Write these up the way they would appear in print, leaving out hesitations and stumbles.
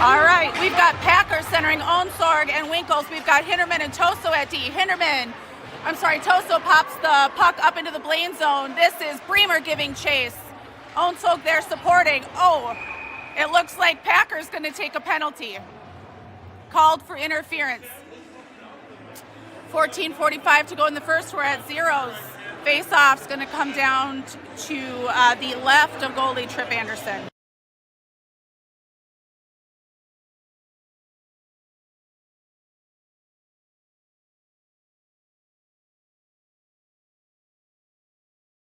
All right, we've got Packer centering Onsorg and Winkles. We've got Hinderman and Toso at D. Toso pops the puck up into the Blaine zone. This is Bremer giving chase. Onsorg there supporting. Oh, it looks like Packer's going to take a penalty. Called for interference. 14:45 to go in the first. We're at zeros. Face-off's going to come down to the left of goalie Tripp Anderson.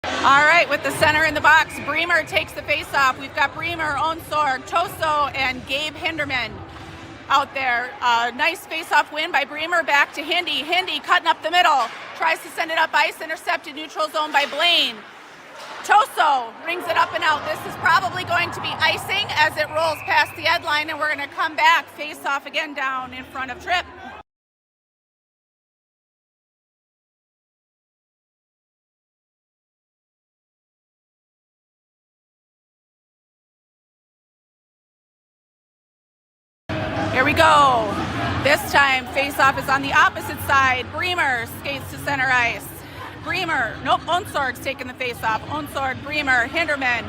All right, with the center in the box, Bremer takes the face-off. We've got Bremer, Onsorg, Toso, and Gabe Hinderman out there. Nice face-off win by Bremer, back to Hindy. Hindy cutting up the middle, tries to send it up ice, intercepted neutral zone by Blaine. Toso rings it up and out. This is probably going to be icing as it rolls past the end line, and we're going to come back, face-off again down in front of Tripp. Here we go. This time, face-off is on the opposite side. Bremer skates to center ice. Onsorg's taking the face-off. Onsorg, Bremer, Hinderman,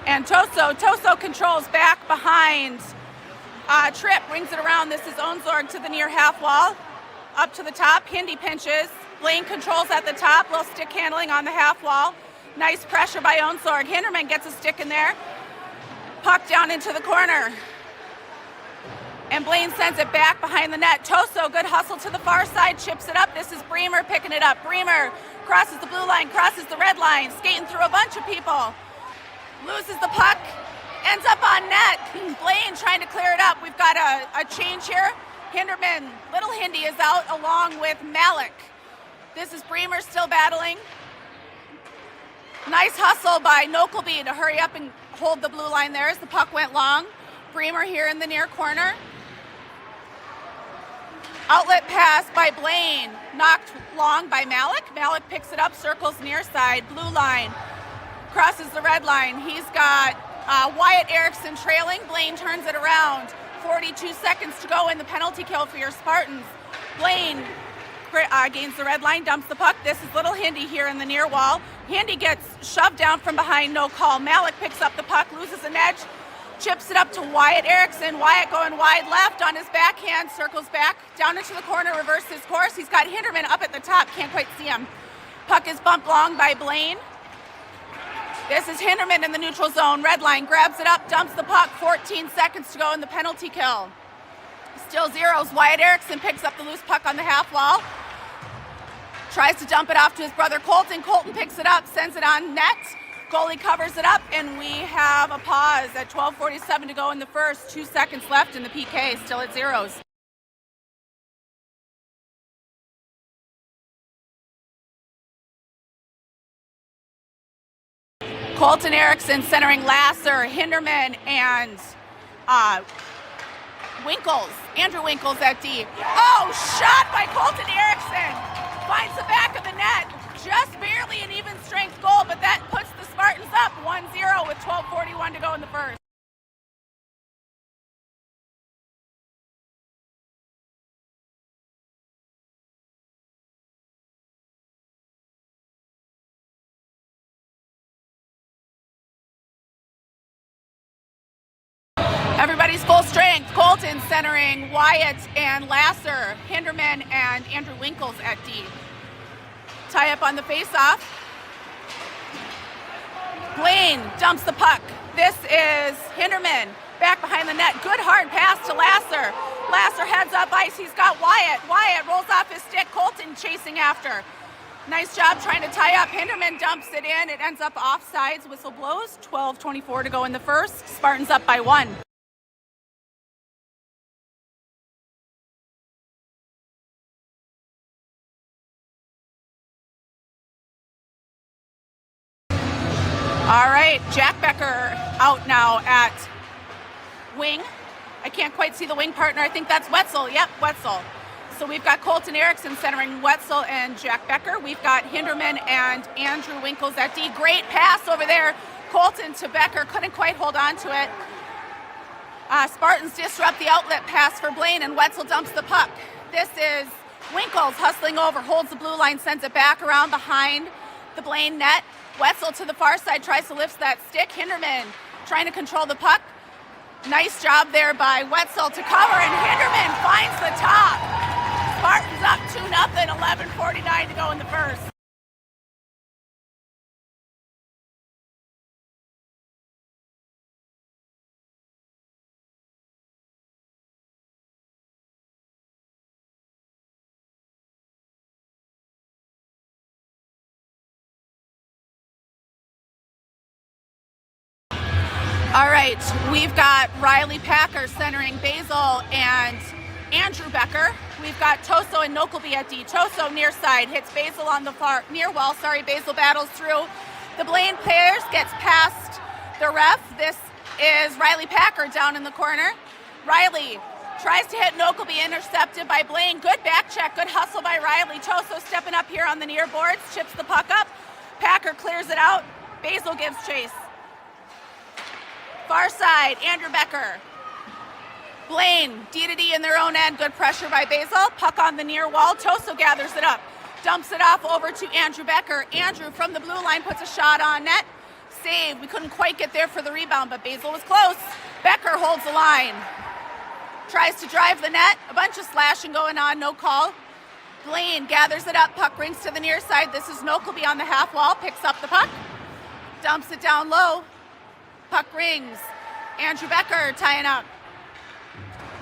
and Toso. Toso controls back behind Tripp, brings it around. This is Onsorg to the near half wall. Up to the top, Hindy pinches. Blaine controls at the top, little stick handling on the half wall. Nice pressure by Onsorg. Hinderman gets a stick in there. Puck down into the corner. And Blaine sends it back behind the net. Toso, good hustle to the far side, chips it up. This is Bremer picking it up. Bremer crosses the blue line, crosses the red line, skating through a bunch of people. Loses the puck, ends up on net. Blaine trying to clear it up. We've got a change here. Hinderman, little Hindy is out along with Malik. This is Bremer still battling. Nice hustle by Nokelby to hurry up and hold the blue line there as the puck went long. Bremer here in the near corner. Outlet pass by Blaine, knocked long by Malik. Malik picks it up, circles near side, blue line, crosses the red line. He's got Wyatt Erickson trailing. Blaine turns it around. 42 seconds to go in the penalty kill for your Spartans. Blaine gains the red line, dumps the puck. This is little Hindy here in the near wall. Hindy gets shoved down from behind, no call. Malik picks up the puck, loses an edge, chips it up to Wyatt Erickson. Wyatt going wide left on his backhand, circles back, down into the corner, reverses his course. He's got Hinderman up at the top, can't quite see him. Puck is bumped long by Blaine. This is Hinderman in the neutral zone. Red line, grabs it up, dumps the puck. 14 seconds to go in the penalty kill. Still zeros. Wyatt Erickson picks up the loose puck on the half wall. Tries to dump it off to his brother Colton. Colton picks it up, sends it on net. Goalie covers it up, and we have a pause at 12:47 to go in the first. 2 seconds left in the PK, still at zeros. Colton Erickson centering Lasser, Hinderman, and Winkles. Andrew Winkles at D. Oh, shot by Colton Erickson. Finds the back of the net. Just barely an even strength goal, but that puts the Spartans up 1-0 with 12:41 to go in the first. Everybody's full strength. Colton centering Wyatt and Lasser, Hinderman and Andrew Winkles at D. Tie up on the face-off. Blaine dumps the puck. This is Hinderman back behind the net. Good hard pass to Lasser. Lasser heads up ice. He's got Wyatt. Wyatt rolls off his stick. Colton chasing after. Nice job trying to tie up. Hinderman dumps it in. It ends up offsides. Whistle blows. 12:24 to go in the first. Spartans up by 1. All right, Jack Becker out now at wing. I can't quite see the wing partner. I think that's Wetzel. Yep, Wetzel. So we've got Colton Erickson centering Wetzel and Jack Becker. We've got Hinderman and Andrew Winkles at D. Great pass over there. Colton to Becker. Couldn't quite hold on to it. Spartans disrupt the outlet pass for Blaine, and Wetzel dumps the puck. This is Winkles hustling over, holds the blue line, sends it back around behind the Blaine net. Wetzel to the far side, tries to lift that stick. Hinderman trying to control the puck. Nice job there by Wetzel to cover, and Hinderman finds the top. Spartans up 2-0, 11:49 to go in the first. All right, we've got Riley Packer centering Basil and Andrew Becker. We've got Toso and Nokelby at D. Toso near side, hits Basil on the far near wall. Basil battles through the Blaine players, gets past the ref. This is Riley Packer down in the corner. Riley tries to hit Nokelby, intercepted by Blaine. Good back check, good hustle by Riley. Toso stepping up here on the near boards, chips the puck up. Packer clears it out. Basil gives chase. Far side, Andrew Becker. Blaine, D-to-D in their own end. Good pressure by Basil. Puck on the near wall. Toso gathers it up. Dumps it off over to Andrew Becker. Andrew from the blue line puts a shot on net. Save. We couldn't quite get there for the rebound, but Basil was close. Becker holds the line. Tries to drive the net. A bunch of slashing going on. No call. Blaine gathers it up. Puck rings to the near side. This is Nokelby on the half wall. Picks up the puck. Dumps it down low. Puck rings. Andrew Becker tying up.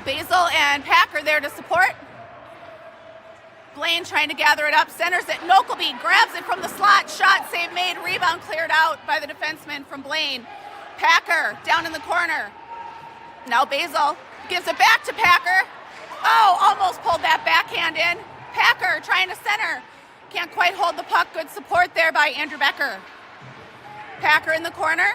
Basil and Packer there to support. Blaine trying to gather it up. Centers it. Nokelby grabs it from the slot. Shot, save made. Rebound cleared out by the defenseman from Blaine. Packer down in the corner. Now Basil gives it back to Packer. Oh, almost pulled that backhand in. Packer trying to center. Can't quite hold the puck. Good support there by Andrew Becker. Packer in the corner.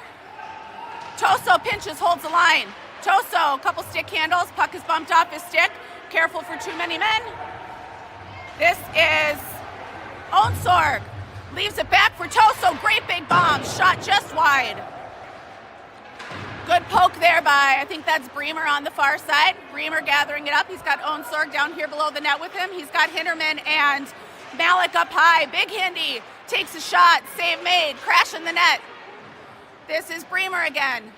Toso pinches, holds the line. Toso, a couple stick handles. Puck is bumped off his stick. Careful for too many men. This is Onsorg. Leaves it back for Toso. Great big bomb. Shot just wide. Good poke there by, I think that's Bremer on the far side. Bremer gathering it up. He's got Onsorg down here below the net with him. He's got Hinderman and Malik up high. Big Hindy takes a shot. Save made. Crash in the net. This is Bremer again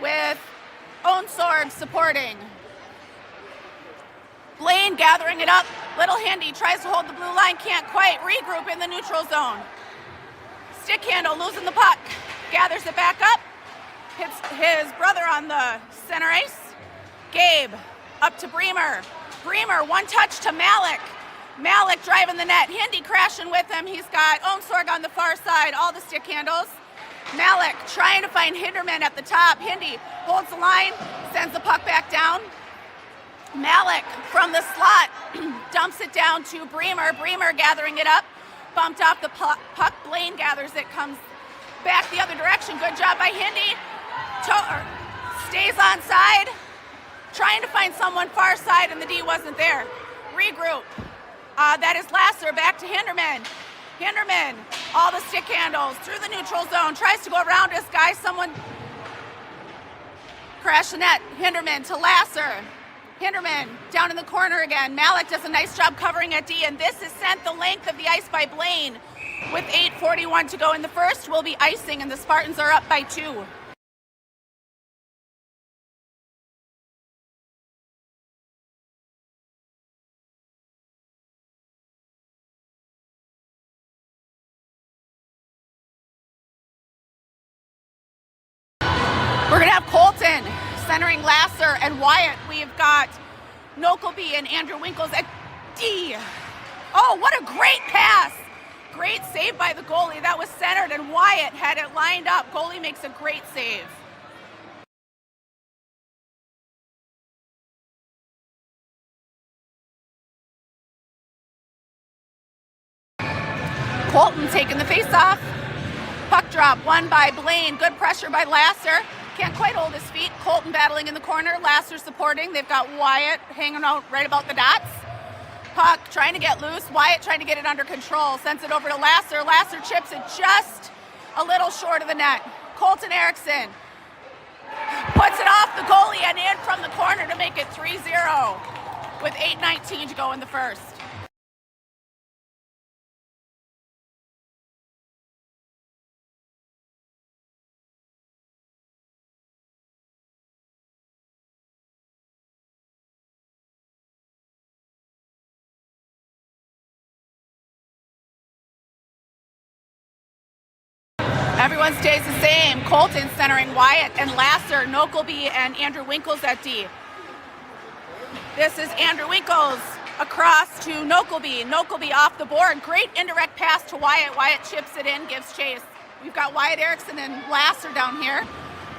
with Onsorg supporting. Blaine gathering it up. Little Hindy tries to hold the blue line. Can't quite. Regroup in the neutral zone. Stick handle, losing the puck. Gathers it back up. Hits his brother on the center ice. Gabe up to Bremer. Bremer, one touch to Malik. Malik driving the net. Hindy crashing with him. He's got Onsorg on the far side. All the stick handles. Malik trying to find Hinderman at the top. Hindy holds the line, sends the puck back down. Malik from the slot dumps it down to Bremer. Bremer gathering it up. Bumped off the puck. Blaine gathers it, comes back the other direction. Good job by Hindy. Stays on side. Trying to find someone far side, and the D wasn't there. Regroup. That is Lasser. Back to Hinderman. Hinderman, all the stick handles through the neutral zone. Tries to go around this guy. Someone crash the net. Hinderman to Lasser. Hinderman down in the corner again. Malik does a nice job covering at D, and this is sent the length of the ice by Blaine. With 8:41 to go in the first, we'll be icing, and the Spartans are up by 2. We're going to have Colton centering Lasser and Wyatt. We've got Nokelby and Andrew Winkles at D. Oh, what a great pass. Great save by the goalie. That was centered, and Wyatt had it lined up. Goalie makes a great save. Colton taking the face-off. Puck drop, won by Blaine. Good pressure by Lasser. Can't quite hold his feet. Colton battling in the corner. Lasser supporting. They've got Wyatt hanging out right about the dots. Puck trying to get loose. Wyatt trying to get it under control. Sends it over to Lasser. Lasser chips it just a little short of the net. Colton Erickson puts it off the goalie and in from the corner to make it 3-0 with 8:19 to go in the first. Everyone stays the same. Colton centering Wyatt and Lasser, Nokelby and Andrew Winkles at D. This is Andrew Winkles across to Nokelby. Nokelby off the board. Great indirect pass to Wyatt. Wyatt chips it in, gives chase. We've got Wyatt Erickson and Lasser down here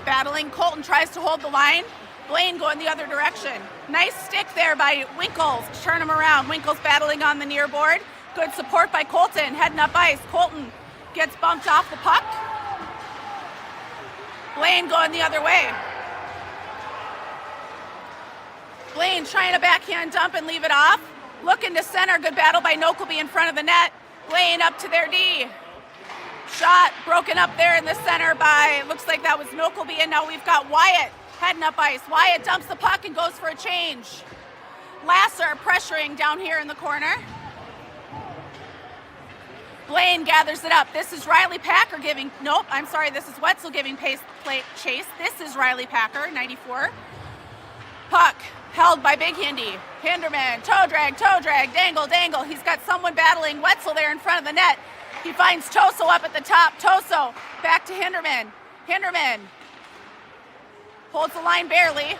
battling. Colton tries to hold the line. Blaine going the other direction. Nice stick there by Winkles to turn him around. Winkles battling on the near board. Good support by Colton, heading up ice. Colton gets bumped off the puck. Blaine going the other way. Blaine trying to backhand dump and leave it off. Looking to center. Good battle by Nokelby in front of the net. Blaine up to their D. Shot broken up there in the center by, looks like that was Nokelby, and now we've got Wyatt heading up ice. Wyatt dumps the puck and goes for a change. Lasser pressuring down here in the corner. Blaine gathers it up. This is Riley Packer giving, nope, I'm sorry, this is Wetzel giving chase. This is Riley Packer, 94. Puck held by Big Hindy. Hinderman, toe drag, dangle. He's got someone battling Wetzel there in front of the net. He finds Toso up at the top. Toso back to Hinderman. Hinderman holds the line barely.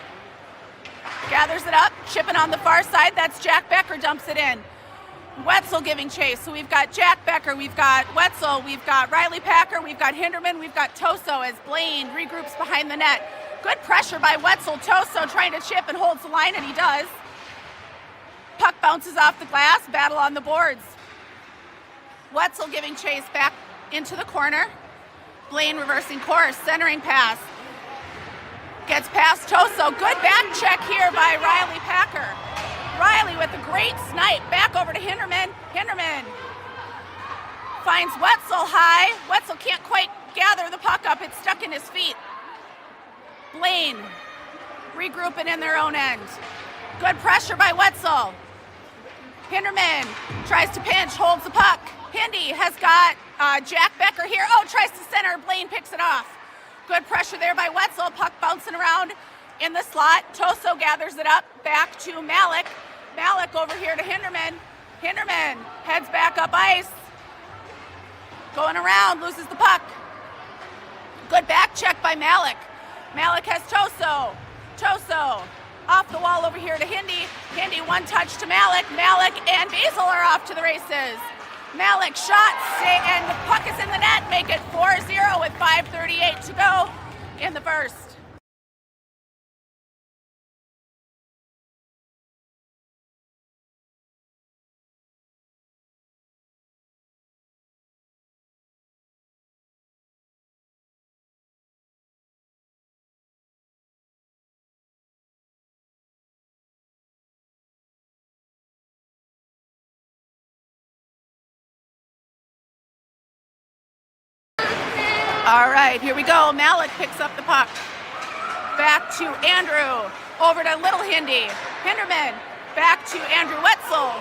Gathers it up, chipping on the far side. That's Jack Becker, dumps it in. Wetzel giving chase. So we've got Jack Becker, we've got Wetzel, we've got Riley Packer, we've got Hinderman, we've got Toso as Blaine regroups behind the net. Good pressure by Wetzel. Toso trying to chip and holds the line, and he does. Puck bounces off the glass, battle on the boards. Wetzel giving chase back into the corner. Blaine reversing course, centering pass. Gets past Toso. Good back check here by Riley Packer. Riley with a great snipe. Back over to Hinderman. Hinderman finds Wetzel high. Wetzel can't quite gather the puck up. It's stuck in his feet. Blaine regrouping in their own end. Good pressure by Wetzel. Hinderman tries to pinch, holds the puck. Hindy has got Jack Becker here. Oh, tries to center. Blaine picks it off. Good pressure there by Wetzel. Puck bouncing around in the slot. Toso gathers it up. Back to Malik. Malik over here to Hinderman. Hinderman heads back up ice. Going around, loses the puck. Good back check by Malik. Malik has Toso. Toso off the wall over here to Hindy. Hindy one touch to Malik. Malik and Basil are off to the races. Malik shots and the puck is in the net. Make it 4-0 with 5:38 to go in the first. All right, here we go. Malik picks up the puck. Back to Andrew. Over to Little Hindy. Hinderman. Back to Andrew Wetzel.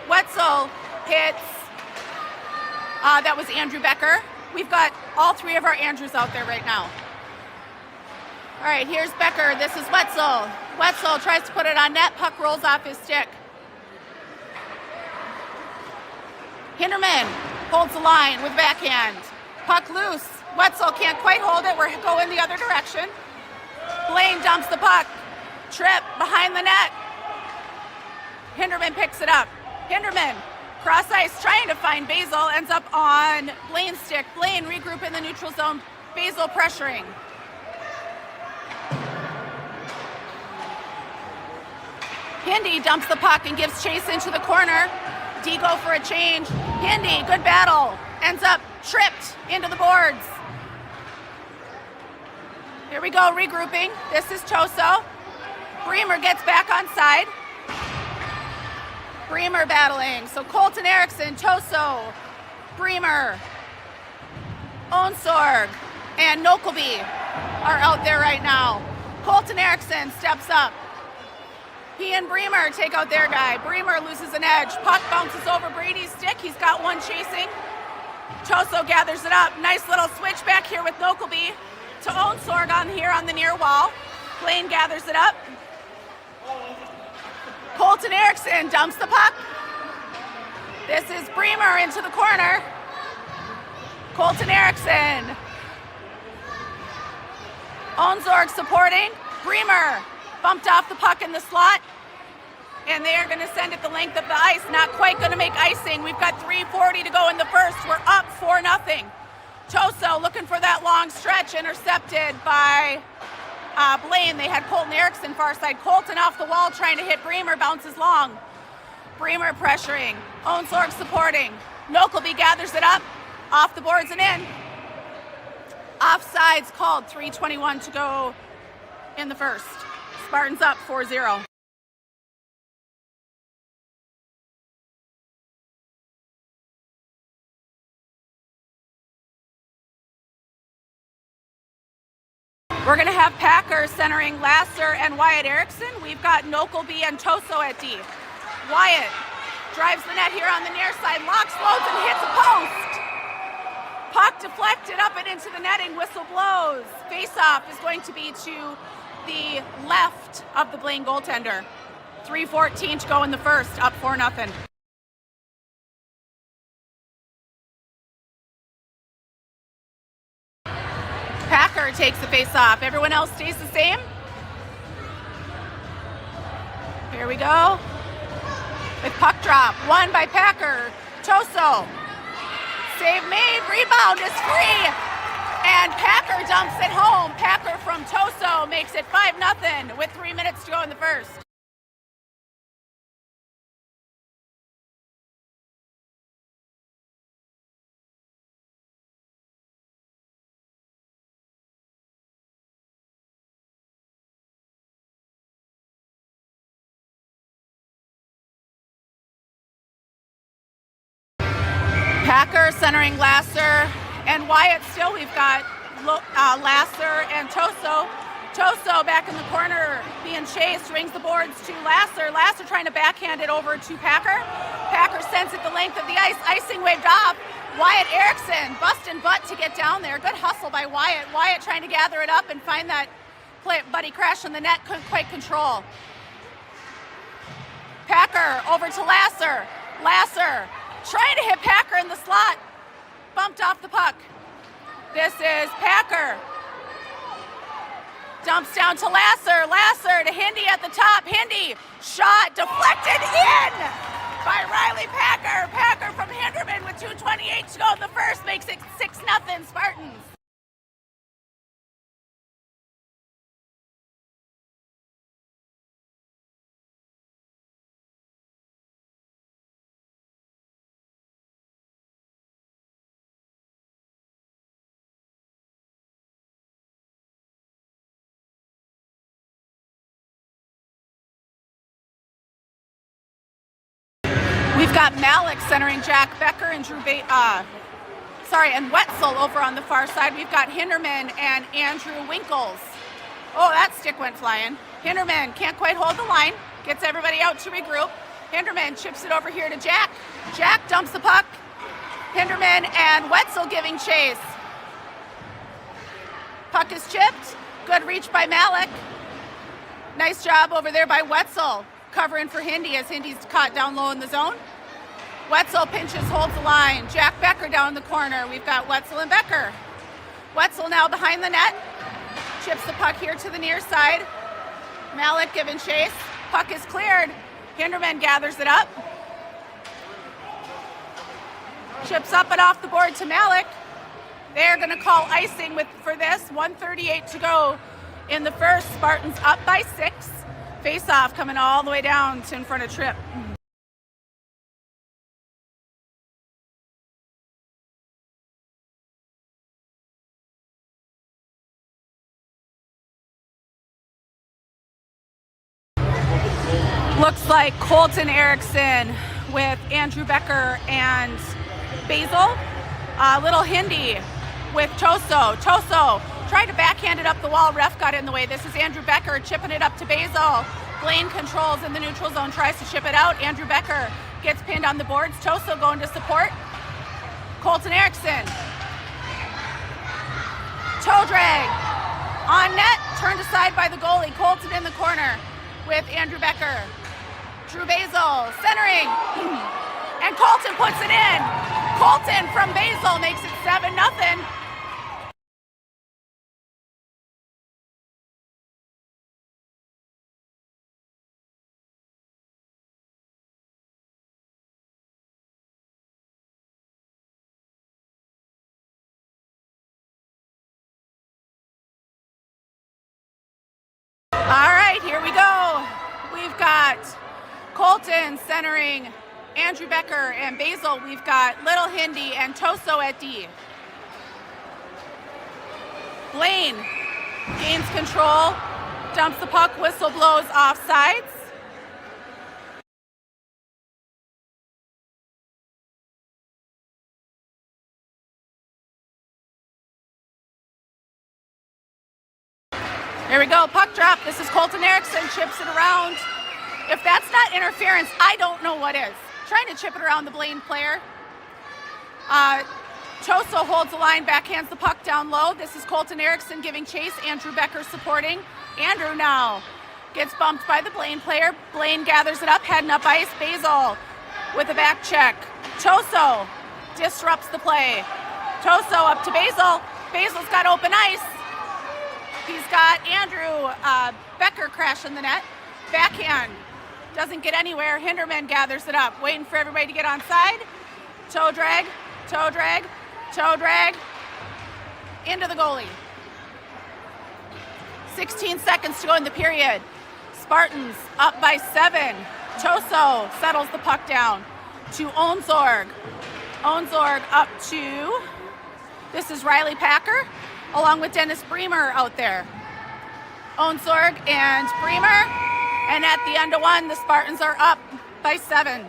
Wetzel hits. That was Andrew Becker. We've got all three of our Andrews out there right now. All right, here's Becker. This is Wetzel. Wetzel tries to put it on net. Puck rolls off his stick. Hinderman holds the line with backhand. Puck loose. Wetzel can't quite hold it. We're going the other direction. Blaine dumps the puck. Trip behind the net. Hinderman picks it up. Hinderman, cross ice, trying to find Basil. Ends up on Blaine's stick. Blaine regroup in the neutral zone. Basil pressuring. Hindy dumps the puck and gives chase into the corner. D go for a change. Hindy, good battle. Ends up tripped into the boards. Here we go, regrouping. This is Toso. Bremer gets back on side. Bremer battling. So Colton Erickson, Toso, Bremer, Onsorg, and Nokelby. are out there right now. Colton Erickson steps up. He and Bremer take out their guy. Bremer loses an edge. Puck bounces over Brady's stick. He's got one chasing. Toso gathers it up. Nice little switch back here with Nokelby to Onsorg on here on the near wall. Blaine gathers it up. Colton Erickson dumps the puck. This is Bremer into the corner. Colton Erickson. Onsorg supporting. Bremer bumped off the puck in the slot. And they are going to send it the length of the ice. Not quite going to make icing. We've got 3:40 to go in the first. We're up 4-0. Toso looking for that long stretch, intercepted by Blaine. They had Colton Erickson far side. Colton off the wall trying to hit Bremer, bounces long. Bremer pressuring. Onsorg supporting. Nokelby gathers it up. Off the boards and in. Offsides called. 3:21 to go in the first. Spartans up 4-0. We're going to have Packer centering Lasser and Wyatt Erickson. We've got Nokelby and Toso at D. Wyatt drives the net here on the near side, locks, loads, and hits a post. Puck deflected up and into the netting, whistle blows. Face-off is going to be to the left of the Blaine goaltender. 3:14 to go in the first, up 4-0. Packer takes the face-off. Everyone else stays the same. Here we go. With puck drop, won by Packer. Toso. Save made, rebound is free. And Packer dumps it home. Packer from Toso makes it 5-0 with 3 minutes to go in the first. Packer centering Lasser and Wyatt still. We've got Lasser and Toso. Toso back in the corner being chased, rings the boards to Lasser. Lasser trying to backhand it over to Packer. Packer sends it the length of the ice. Icing waved off. Wyatt Erickson busting butt to get down there. Good hustle by Wyatt. Wyatt trying to gather it up and find that play, but he crashed on the net, couldn't quite control. Packer over to Lasser. Lasser trying to hit Packer in the slot. Bumped off the puck. This is Packer. Dumps down to Lasser. Lasser to Hindy at the top. Hindy shot deflected in by Riley Packer. Packer from Hinderman with 2:28 to go in the first makes it 6-0 Spartans. We've got Malik centering Jack Becker and and Wetzel over on the far side. We've got Hinderman and Andrew Winkles. Oh, that stick went flying. Hinderman can't quite hold the line. Gets everybody out to regroup. Hinderman chips it over here to Jack. Jack dumps the puck. Hinderman and Wetzel giving chase. Puck is chipped. Good reach by Malik. Nice job over there by Wetzel, covering for Hindy as Hindy's caught down low in the zone. Wetzel pinches, holds the line. Jack Becker down in the corner. We've got Wetzel and Becker. Wetzel now behind the net. Chips the puck here to the near side. Malik giving chase. Puck is cleared. Hinderman gathers it up. Chips up and off the board to Malik. They're going to call icing for this. 1:38 to go in the first. Spartans up by 6. Face-off coming all the way down to in front of Tripp. Looks like Colton Erickson with Andrew Becker and Basil. Little Hindy with Toso. Toso Tried to backhand it up the wall. Ref got in the way. This is Andrew Becker chipping it up to Basil. Blaine controls in the neutral zone, tries to chip it out. Andrew Becker gets pinned on the boards. Toso going to support. Colton Erickson. Toe drag. On net, turned aside by the goalie. Colton in the corner with Andrew Becker. Drew Basil centering. And Colton puts it in. Colton from Basil makes it 7-0. All right, here we go. We've got Colton centering Andrew Becker and Basil. We've got Little Hindi and Toso at D. Blaine gains control, dumps the puck, whistle blows offsides. Here we go, puck drop. This is Colton Erickson, chips it around. If that's not interference, I don't know what is. Trying to chip it around the Blaine player. Toso holds the line, backhands the puck down low. This is Colton Erickson giving chase. Andrew Becker supporting. Andrew now gets bumped by the Blaine player. Blaine gathers it up, heading up ice. Basil with a back check. Toso disrupts the play. Toso up to Basil. Basil's got open ice. He's got Andrew Becker crashing the net. Backhand doesn't get anywhere. Hinderman gathers it up, waiting for everybody to get on side. Toe drag, toe drag, toe drag. Into the goalie. 16 seconds to go in the period. Spartans up by 7. Toso settles the puck down to Onsorg. Onsorg up to, this is Riley Packer, along with Dennis Bremer out there. Onsorg and Bremer, and at the end of one, the Spartans are up by 7.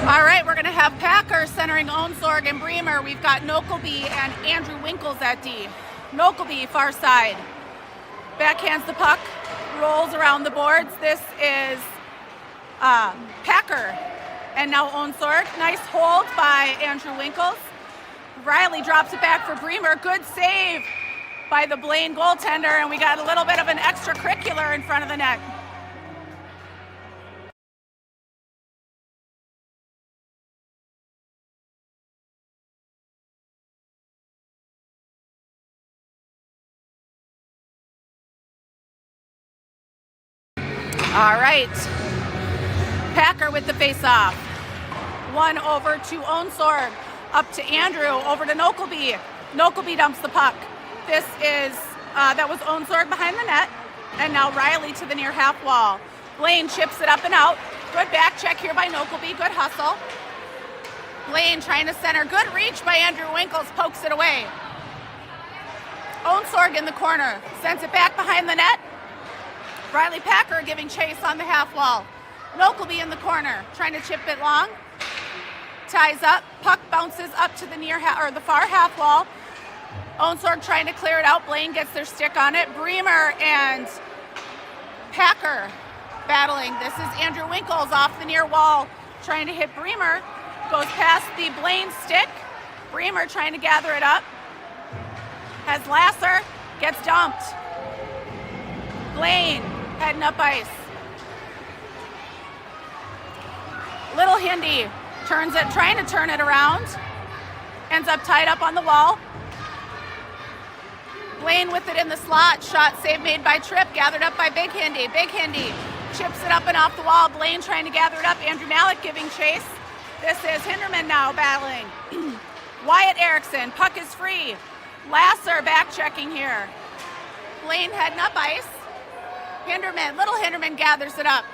All right, we're going to have Packer centering Onsorg and Bremer. We've got Nokelby and Andrew Winkles at D. Nokelby, far side. Backhands the puck, rolls around the boards. This is Packer. And now Onsorg. Nice hold by Andrew Winkles. Riley drops it back for Bremer. Good save by the Blaine goaltender, and we got a little bit of an extracurricular in front of the net. All right, Packer with the face-off. One over to Onsorg, up to Andrew, over to Nokelby. Nokelby dumps the puck. This is, that was Onsorg behind the net. And now Riley to the near half wall. Blaine chips it up and out. Good back check here by Nokelby. Good hustle. Blaine trying to center. Good reach by Andrew Winkles. Pokes it away. Onsorg in the corner. Sends it back behind the net. Riley Packer giving chase on the half wall. Nokelby in the corner. Trying to chip it long. Ties up. Puck bounces up to the the far half wall. Onsorg trying to clear it out. Blaine gets their stick on it. Bremer and Packer battling. This is Andrew Winkles off the near wall trying to hit Bremer. Goes past the Blaine stick. Bremer trying to gather it up. Has Lasser. Gets dumped. Blaine heading up ice. Little Hindi turns it, trying to turn it around. Ends up tied up on the wall. Blaine with it in the slot. Shot save made by Tripp. Gathered up by Big Hindi. Big Hindi chips it up and off the wall. Blaine trying to gather it up. Andrew Malik giving chase. This is Hinderman now battling. Wyatt Erickson. Puck is free. Lasser back checking here. Blaine heading up ice. Hinderman. Little Hinderman gathers it up.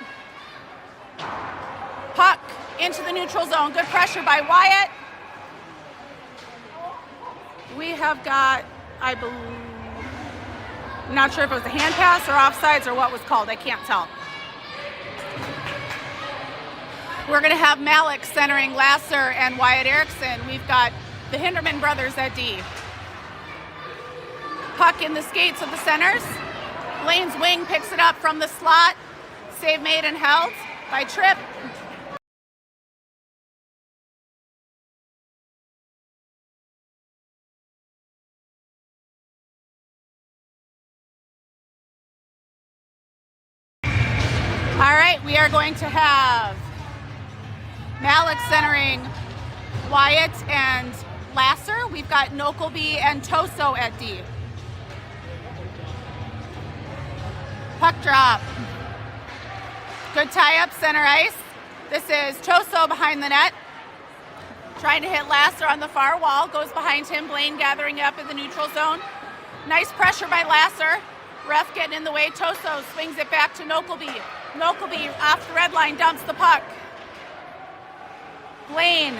Puck into the neutral zone. Good pressure by Wyatt. We have got, I believe, I'm not sure if it was a hand pass or offsides or what was called. I can't tell. We're going to have Malik centering Lasser and Wyatt Erickson. We've got the Hinderman brothers at D. Puck in the skates of the centers. Blaine's wing picks it up from the slot. Save made and held by Tripp. All right, we are going to have Malik centering Wyatt and Lasser. We've got Nokelby and Toso at D. Puck drop. Good tie up center ice. This is Toso behind the net. Trying to hit Lasser on the far wall. Goes behind him. Blaine gathering up in the neutral zone. Nice pressure by Lasser. Ref getting in the way. Toso swings it back to Nokelby. Nokelby off the red line, dumps the puck. Blaine.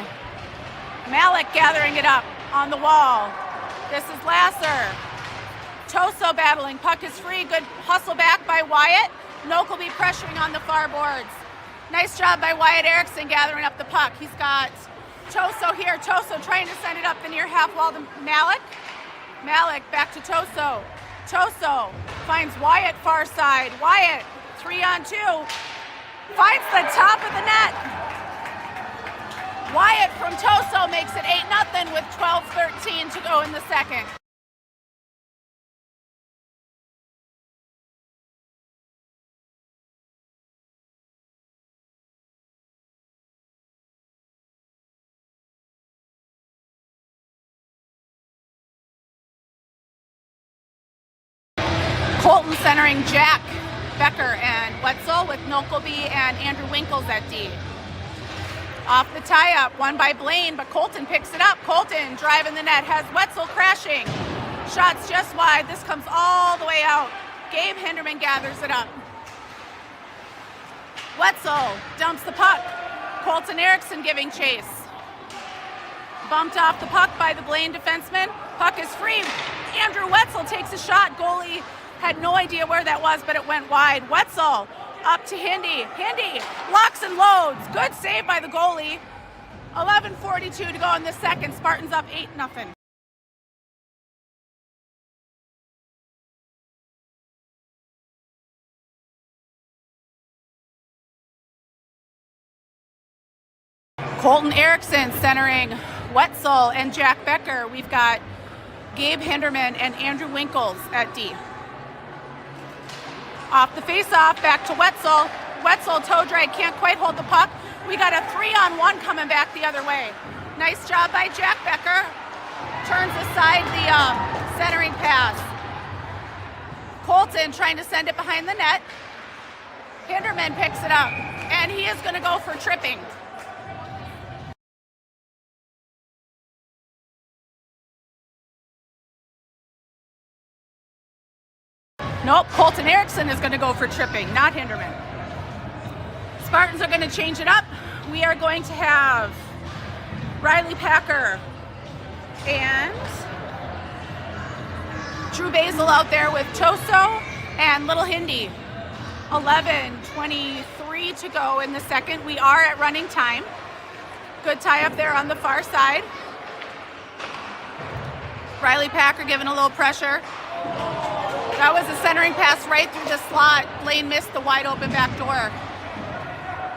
Malik gathering it up on the wall. This is Lasser. Toso battling. Puck is free. Good hustle back by Wyatt. Nokelby pressuring on the far boards. Nice job by Wyatt Erickson gathering up the puck. He's got Toso here. Toso trying to send it up the near half wall to Malik. Malik back to Toso. Toso finds Wyatt far side. Wyatt 3-on-2. Finds the top of the net. Wyatt from Toso makes it 8-0 with 12:13 to go in the second. Colton centering Jack Becker and Wetzel with Nokelby and Andrew Winkles at D. Off the tie-up, won by Blaine, but Colton picks it up. Colton driving the net, has Wetzel crashing. Shots just wide. This comes all the way out. Gabe Hinderman gathers it up. Wetzel dumps the puck. Colton Erickson giving chase. Bumped off the puck by the Blaine defenseman. Puck is free. Andrew Wetzel takes a shot. Goalie had no idea where that was, but it went wide. Wetzel up to Hindi. Hindi locks and loads. Good save by the goalie. 11:42 to go in the second. Spartans up 8-0. Colton Erickson centering Wetzel and Jack Becker. We've got Gabe Hinderman and Andrew Winkles at D. Off the face-off, back to Wetzel. Wetzel toe drag, can't quite hold the puck. We got a 3-on-1 coming back the other way. Nice job by Jack Becker. Turns aside the centering pass. Colton trying to send it behind the net. Hinderman picks it up, and he is going to go for tripping. Nope, Colton Erickson is going to go for tripping, not Hinderman. Spartans are going to change it up. We are going to have Riley Packer and Drew Basil out there with Toso and Little Hindi. 11:23 to go in the second. We are at running time. Good tie up there on the far side. Riley Packer giving a little pressure. That was a centering pass right through the slot. Blaine missed the wide open back door.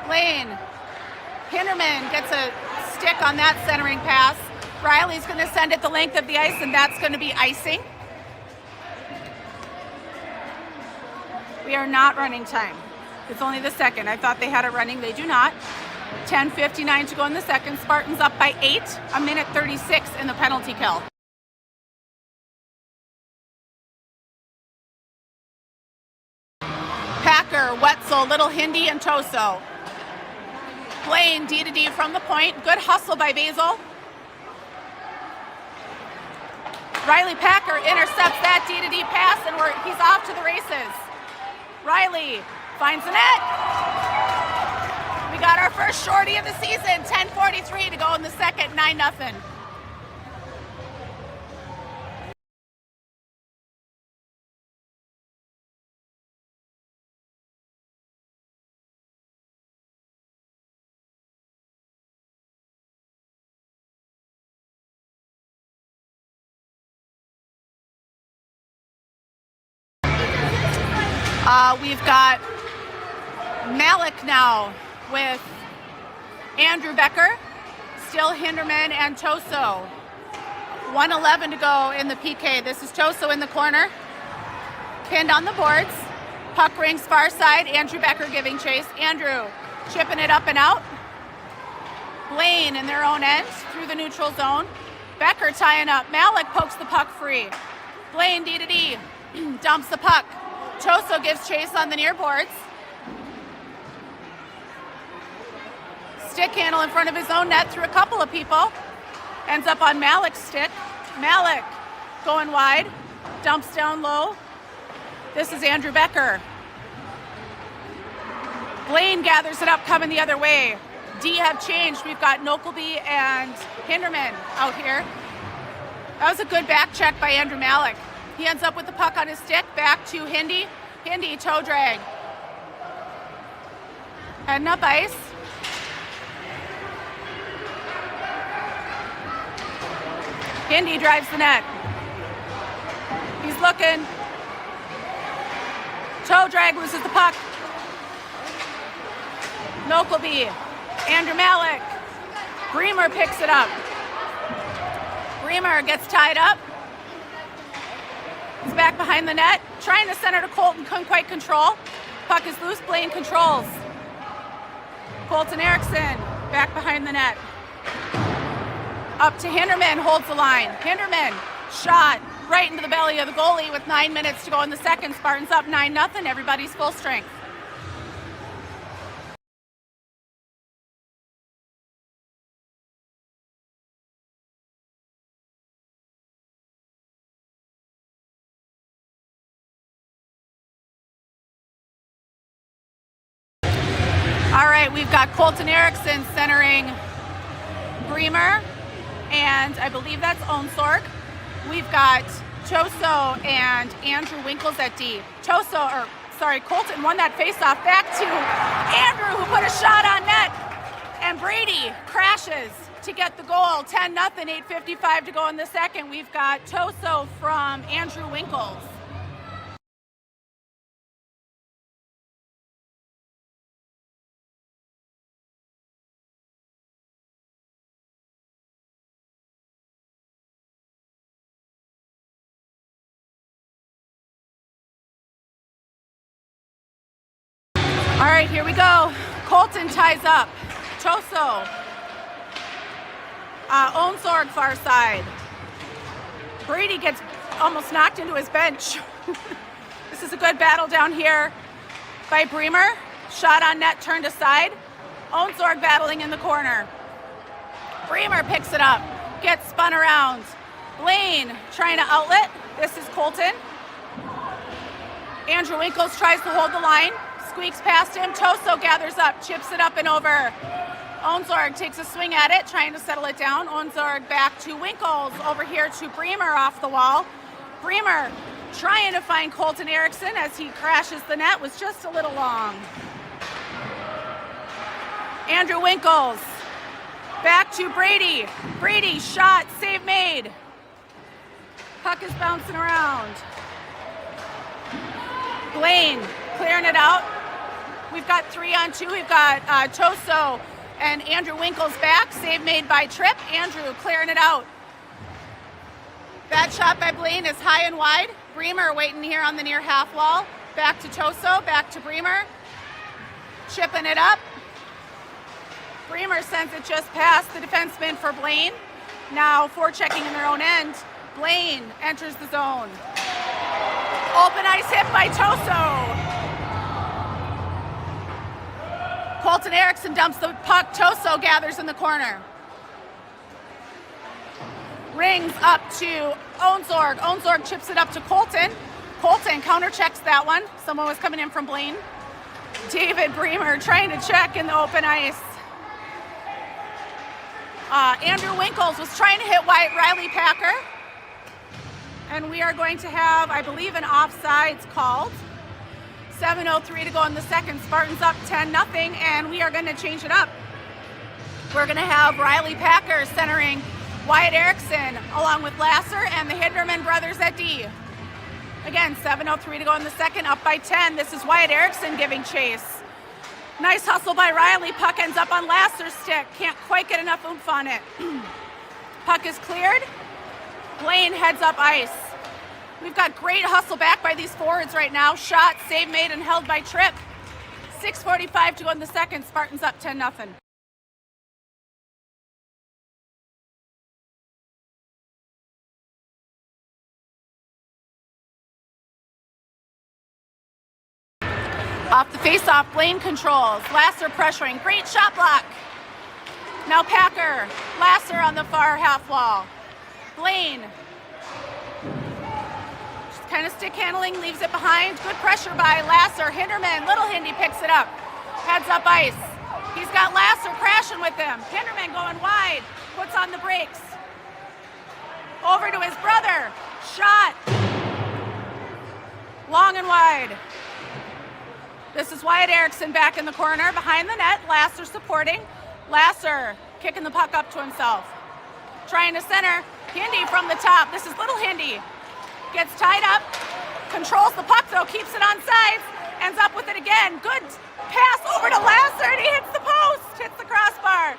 Blaine, Hinderman gets a stick on that centering pass. Riley's going to send it the length of the ice, and that's going to be icing. We are not running time. It's only the second. I thought they had it running. They do not. 10:59 to go in the second. Spartans up by 8. 1:36 in the penalty kill. Packer, Wetzel, Little Hindi, and Toso. Blaine, D to D from the point. Good hustle by Basil. Riley Packer intercepts that D to D pass, and he's off to the races. Riley finds the net. We got our first shorty of the season. 10:43 to go in the second. 9-0. We've got Malik now with Andrew Becker, still Hinderman and Toso. 1:11 to go in the PK. This is Toso in the corner, pinned on the boards. Puck rings far side. Andrew Becker giving chase. Andrew chipping it up and out. Blaine in their own end through the neutral zone. Becker tying up. Malik pokes the puck free. Blaine D to D dumps the puck. Toso gives chase on the near boards. Stick handle in front of his own net through a couple of people. Ends up on Malik's stick. Malik going wide. Dumps down low. This is Andrew Becker. Blaine gathers it up coming the other way. D have changed. We've got Nokelby and Hinderman out here. That was a good back check by Andrew Malik. He ends up with the puck on his stick, back to Hindi. Hindi, toe drag. Heading up ice. Hindi drives the net. He's looking. Toe drag loses the puck. Nokelby, Andrew Malik. Bremer picks it up. Bremer gets tied up. He's back behind the net, trying to center to Colton, couldn't quite control. Puck is loose, Blaine controls. Colton Erickson, back behind the net. Up to Hinderman, holds the line. Hinderman, shot right into the belly of the goalie with 9 minutes to go in the second. Spartans up 9-0, everybody's full strength. All right, we've got Colton Erickson centering Bremer, and I believe that's Onsorg. We've got Toso and Andrew Winkles at D. Colton won that faceoff back to Andrew, who put a shot on net, and Brady crashes to get the goal. 10-0, 8:55 to go in the second. We've got Toso from Andrew Winkles. All right, here we go. Colton ties up. Toso. Onsorg far side. Brady gets almost knocked into his bench. This is a good battle down here by Bremer. Shot on net, turned aside. Onsorg battling in the corner. Bremer picks it up, gets spun around. Blaine trying to outlet. This is Colton. Andrew Winkles tries to hold the line, squeaks past him. Toso gathers up, chips it up and over. Onsorg takes a swing at it, trying to settle it down. Onsorg back to Winkles, over here to Bremer off the wall. Bremer trying to find Colton Erickson as he crashes the net, was just a little long. Andrew Winkles back to Brady. Brady shot, save made. Puck is bouncing around. Blaine clearing it out. We've got 3-on-2. We've got Toso and Andrew Winkles back. Save made by Tripp. Andrew clearing it out. Bad shot by Blaine is high and wide. Bremer waiting here on the near half wall. Back to Toso, back to Bremer. Chipping it up. Bremer sends it just past the defenseman for Blaine. Now forechecking in their own end. Blaine enters the zone. Open ice hit by Toso. Colton Erickson dumps the puck. Toso gathers in the corner. Rings up to Onsorg. Onsorg chips it up to Colton. Colton counterchecks that one. Someone was coming in from Blaine. David Bremer trying to check in the open ice. Andrew Winkles was trying to hit Riley Packer. And we are going to have, I believe, an offsides called. 7:03 to go in the second. Spartans up 10-0, and we are going to change it up. We're going to have Riley Packer centering Wyatt Erickson along with Lasser and the Hinderman brothers at D. Again, 7:03 to go in the second, up by 10. This is Wyatt Erickson giving chase. Nice hustle by Riley. Puck ends up on Lasser's stick. Can't quite get enough oomph on it. Puck is cleared. Blaine heads up ice. We've got great hustle back by these forwards right now. Shot, save made, and held by Tripp. 6:45 to go in the second. Spartans up 10-0. Off the face-off, Blaine controls. Lasser pressuring. Great shot block. Now Packer. Lasser on the far half wall. Blaine. Just kind of stick handling, leaves it behind. Good pressure by Lasser. Hinderman, Little Hindy picks it up. Heads up ice. He's got Lasser crashing with him. Hinderman going wide. Puts on the brakes. Over to his brother. Shot. Long and wide. This is Wyatt Erickson back in the corner behind the net. Lasser supporting. Lasser kicking the puck up to himself. Trying to center. Hindy from the top. This is Little Hindy. Gets tied up. Controls the puck though. Keeps it on sides. Ends up with it again. Good pass over to Lasser and he hits the post. Hits the crossbar.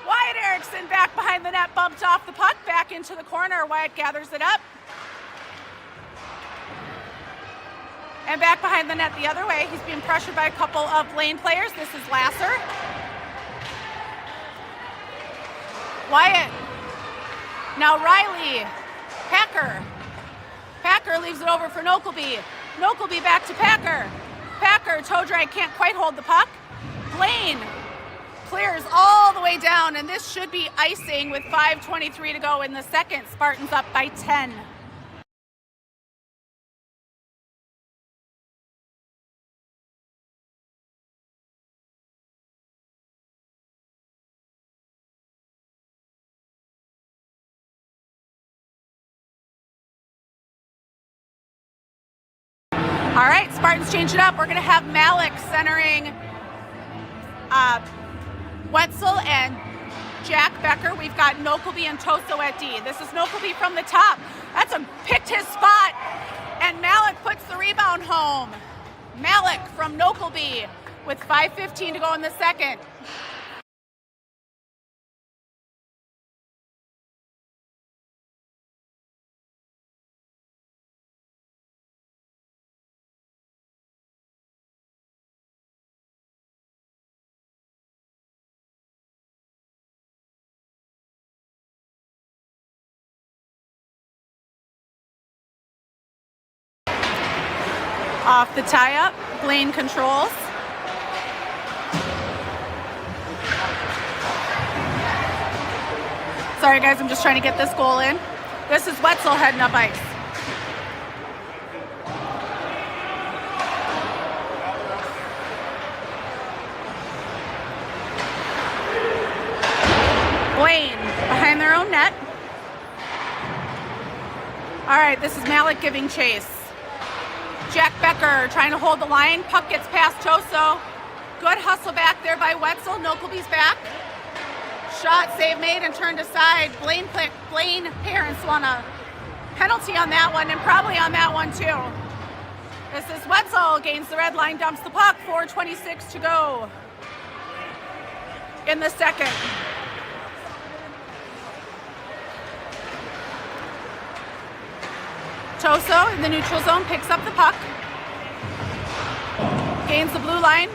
Wyatt Erickson back behind the net. Bumped off the puck. Back into the corner. Wyatt gathers it up. And back behind the net the other way. He's being pressured by a couple of Blaine players. This is Lasser. Wyatt. Now Riley. Packer. Packer leaves it over for Nokelby. Nokelby back to Packer. Packer, toe drag, can't quite hold the puck. Blaine clears all the way down, and this should be icing with 5:23 to go in the second. Spartans up by 10. All right, Spartans change it up. We're going to have Malik centering Wetzel and Jack Becker. We've got Nokelby and Toso at D. This is Nokelby from the top. Picked his spot, and Malik puts the rebound home. Malik from Nokelby with 5:15 to go in the second. Off the tie-up, Blaine controls. Sorry guys, I'm just trying to get this goal in. This is Wetzel heading up ice. net. All right, this is Malik giving chase. Jack Becker trying to hold the line. Puck gets past Toso. Good hustle back there by Wetzel. Nokelby's back. Shot, save made, and turned aside. Blaine parents want a penalty on that one, and probably on that one too. This is Wetzel, gains the red line, dumps the puck, 4:26 to go in the second. Toso in the neutral zone picks up the puck, gains the blue line.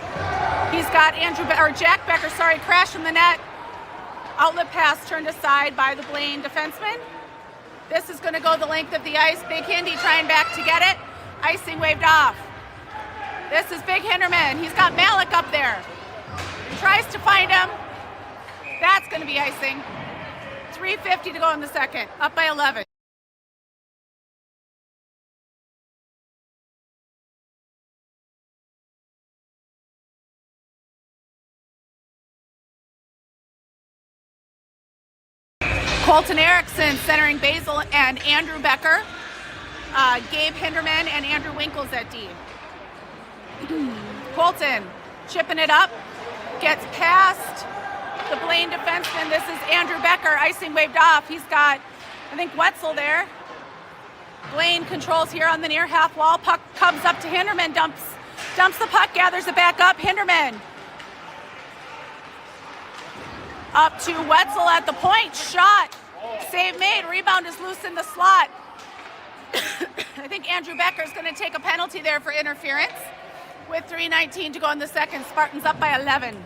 He's got Jack Becker, crash in the net. Outlet pass turned aside by the Blaine defenseman. This is going to go the length of the ice. Big Hindy trying back to get it. Icing waved off. This is Big Hinderman. He's got Malik up there. Tries to find him. That's going to be icing. 3:50 to go in the second. Up by 11. Colton Erickson centering Basil and Andrew Becker. Gabe Hinderman and Andrew Winkles at D. Colton chipping it up, gets past the Blaine defenseman. This is Andrew Becker, icing waved off. He's got, I think, Wetzel there. Blaine controls here on the near half wall. Puck comes up to Hinderman, dumps the puck, gathers it back up. Hinderman up to Wetzel at the point. Shot, save made, rebound is loose in the slot. I think Andrew Becker is going to take a penalty there for interference with 3:19 to go in the second. Spartans up by 11.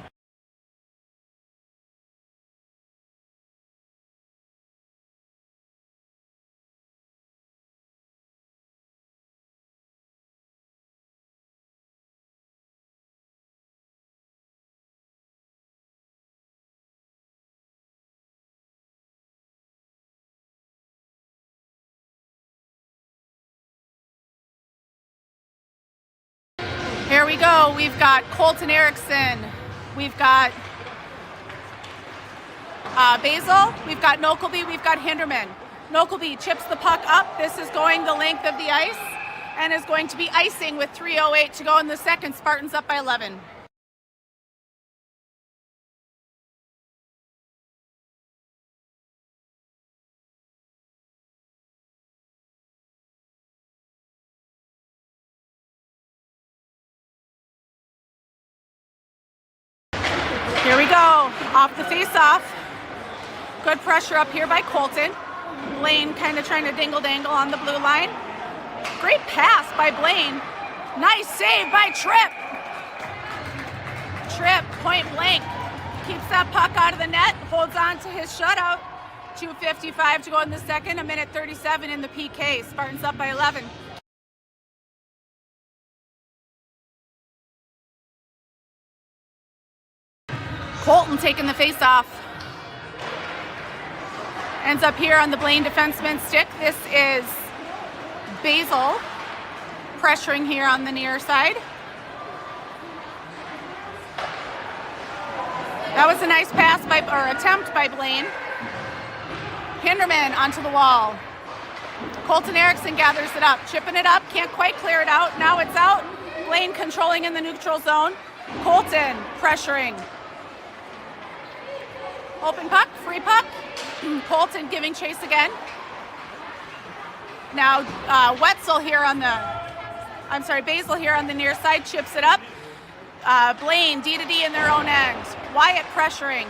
Here we go. We've got Colton Erickson. We've got Basil. We've got Nokelby. We've got Hinderman. Nokelby chips the puck up. This is going the length of the ice and is going to be icing with 3:08 to go in the second. Spartans up by 11. Here we go, off the face-off. Good pressure up here by Colton. Blaine kind of trying to dingle-dangle on the blue line. Great pass by Blaine. Nice save by Tripp. Tripp, point blank, keeps that puck out of the net, holds on to his shutout. 2:55 to go in the second, 1:37 in the PK. Spartans up by 11. Colton taking the face-off. Ends up here on the Blaine defenseman's stick. This is Basil pressuring here on the near side. That was a nice pass attempt by Blaine. Hinderman onto the wall. Colton Erickson gathers it up, chipping it up, can't quite clear it out. Now it's out. Blaine controlling in the neutral zone. Colton pressuring. Open puck, free puck. Colton giving chase again. Now Basil here on the near side, chips it up. Blaine, D to D in their own end. Wyatt pressuring.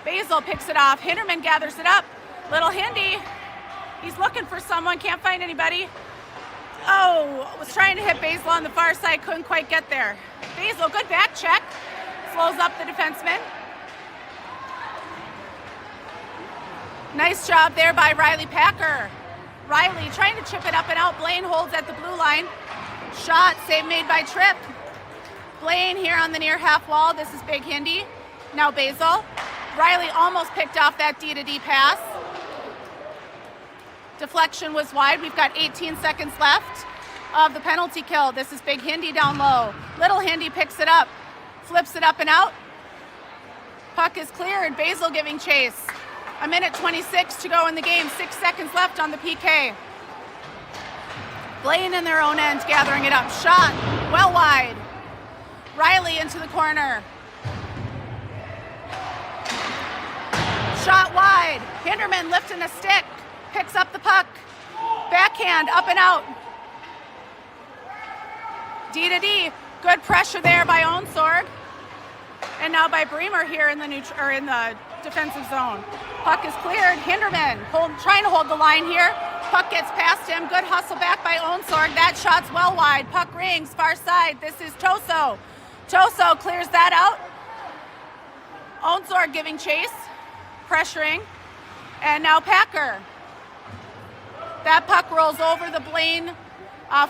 Basil picks it off. Hinderman gathers it up. Little Hindy. He's looking for someone, can't find anybody. Oh, was trying to hit Basil on the far side, couldn't quite get there. Basil, good back check. Slows up the defenseman. Nice job there by Riley Packer. Riley trying to chip it up and out. Blaine holds at the blue line. Shot, save made by Tripp. Blaine here on the near half wall. This is Big Hindy. Now Basil. Riley almost picked off that D to D pass. Deflection was wide. We've got 18 seconds left of the penalty kill. This is Big Hindy down low. Little Hindy picks it up, flips it up and out. Puck is cleared. Basil giving chase. A minute 26 to go in the game. 6 seconds left on the PK. Blaine in their own end, gathering it up. Shot well wide. Riley into the corner. Shot wide. Hinderman lifting a stick. Picks up the puck. Backhand up and out. D to D. Good pressure there by Onsorg. And now by Bremer here in the defensive zone. Puck is cleared. Hinderman trying to hold the line here. Puck gets past him. Good hustle back by Onsorg. That shot's well wide. Puck rings far side. This is Toso. Toso clears that out. Onsorg giving chase. Pressuring. And now Packer. That puck rolls over the Blaine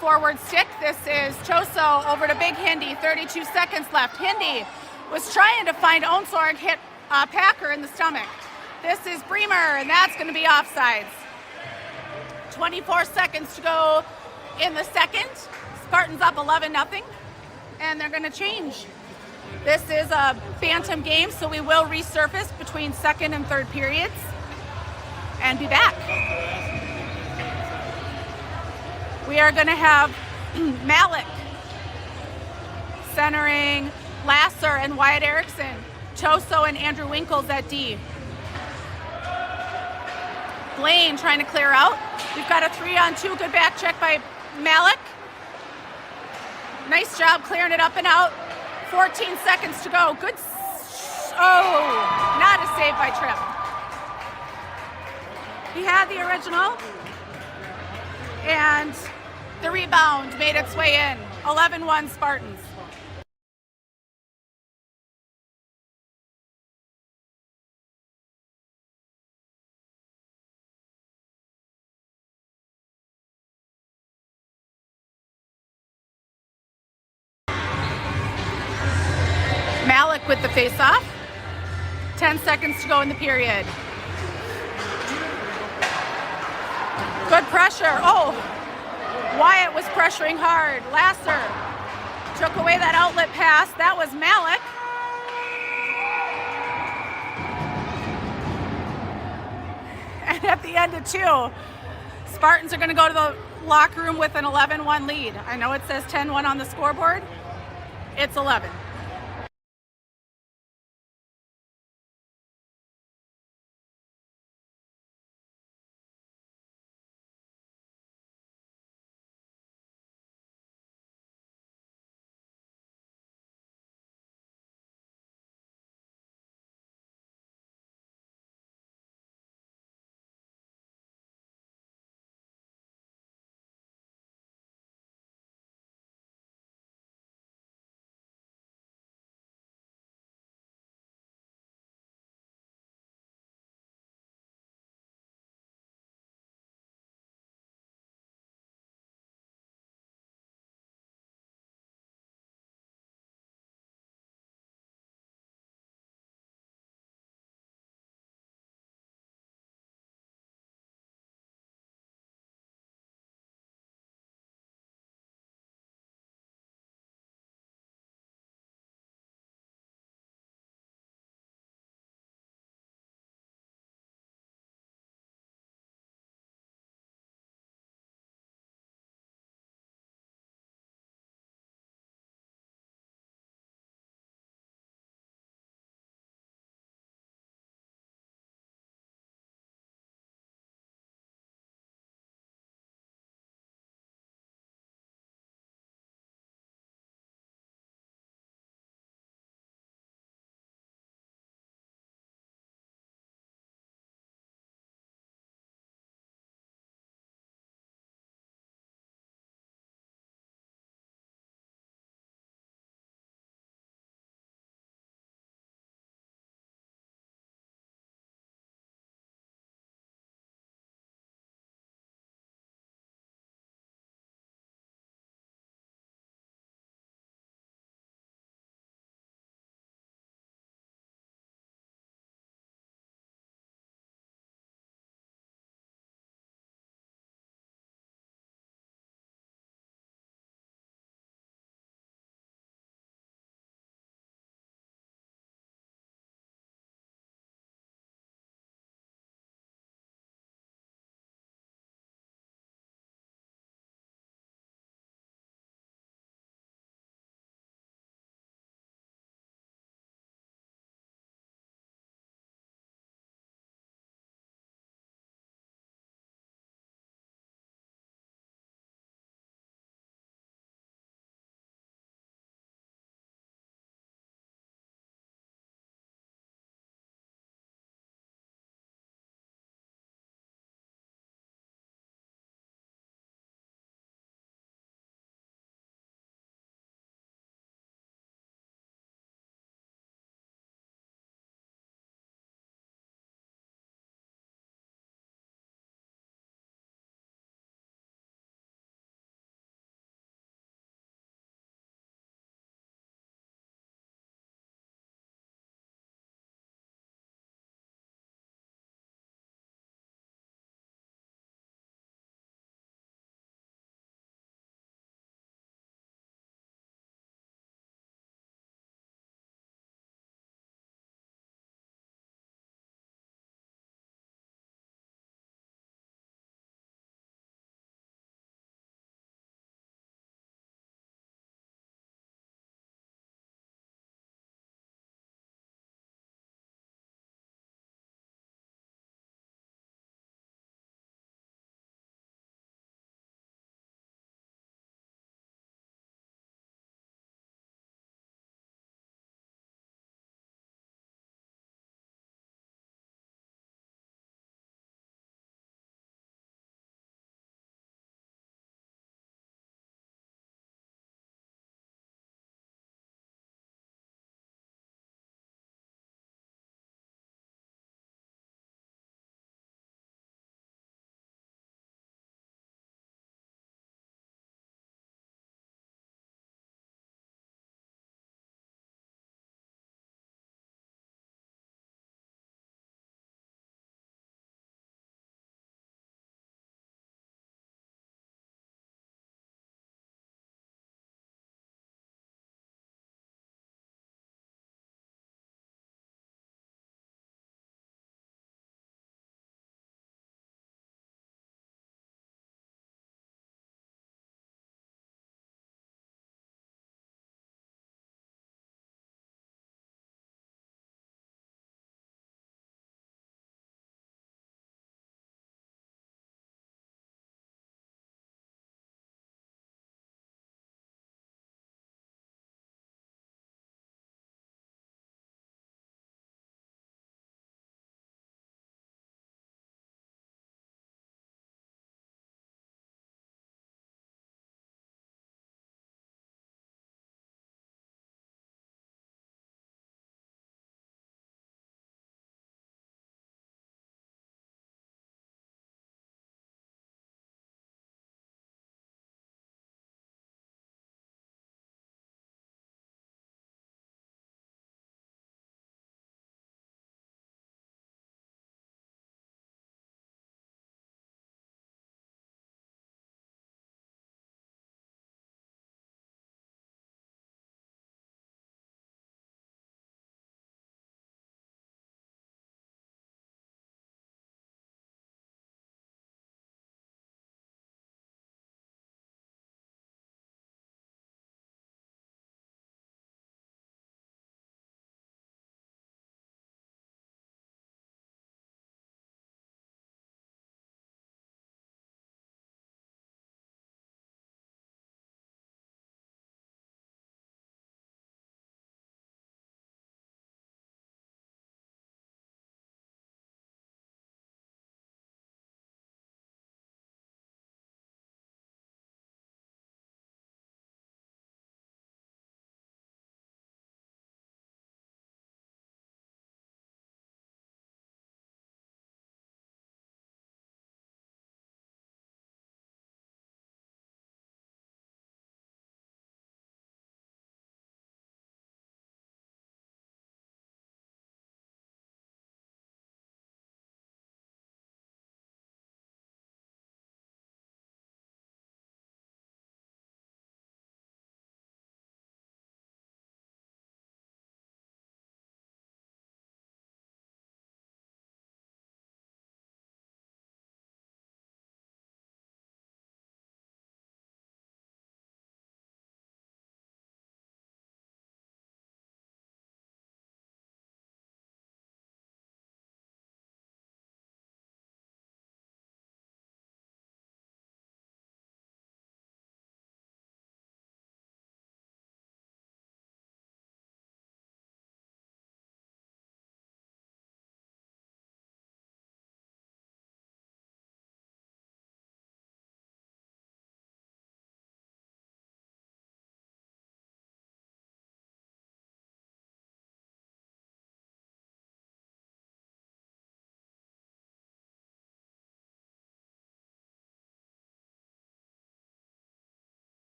forward stick. This is Toso over to Big Hindi. 32 seconds left. Hindi was trying to find Onsorg, hit Packer in the stomach. This is Bremer, and that's going to be offsides. 24 seconds to go in the second. Spartans up 11-0, and they're going to change. This is a Bantam game, so we will resurface between second and third periods and be back. We are going to have Malik centering Lasser and Wyatt Erickson. Toso and Andrew Winkles at D. Blaine trying to clear out. We've got a 3-on-2. Good back check by Malik. Nice job clearing it up and out. 14 seconds to go. Good. Not a save by Tripp. He had the original. And the rebound made its way in. 11-1 Spartans. Malik with the face-off. 10 seconds to go in the period. Good pressure. Wyatt was pressuring hard. Lasser took away that outlet pass. That was Malik. And at the end of 2, Spartans are going to go to the locker room with an 11-1 lead. I know it says 10-1 on the scoreboard. It's 11.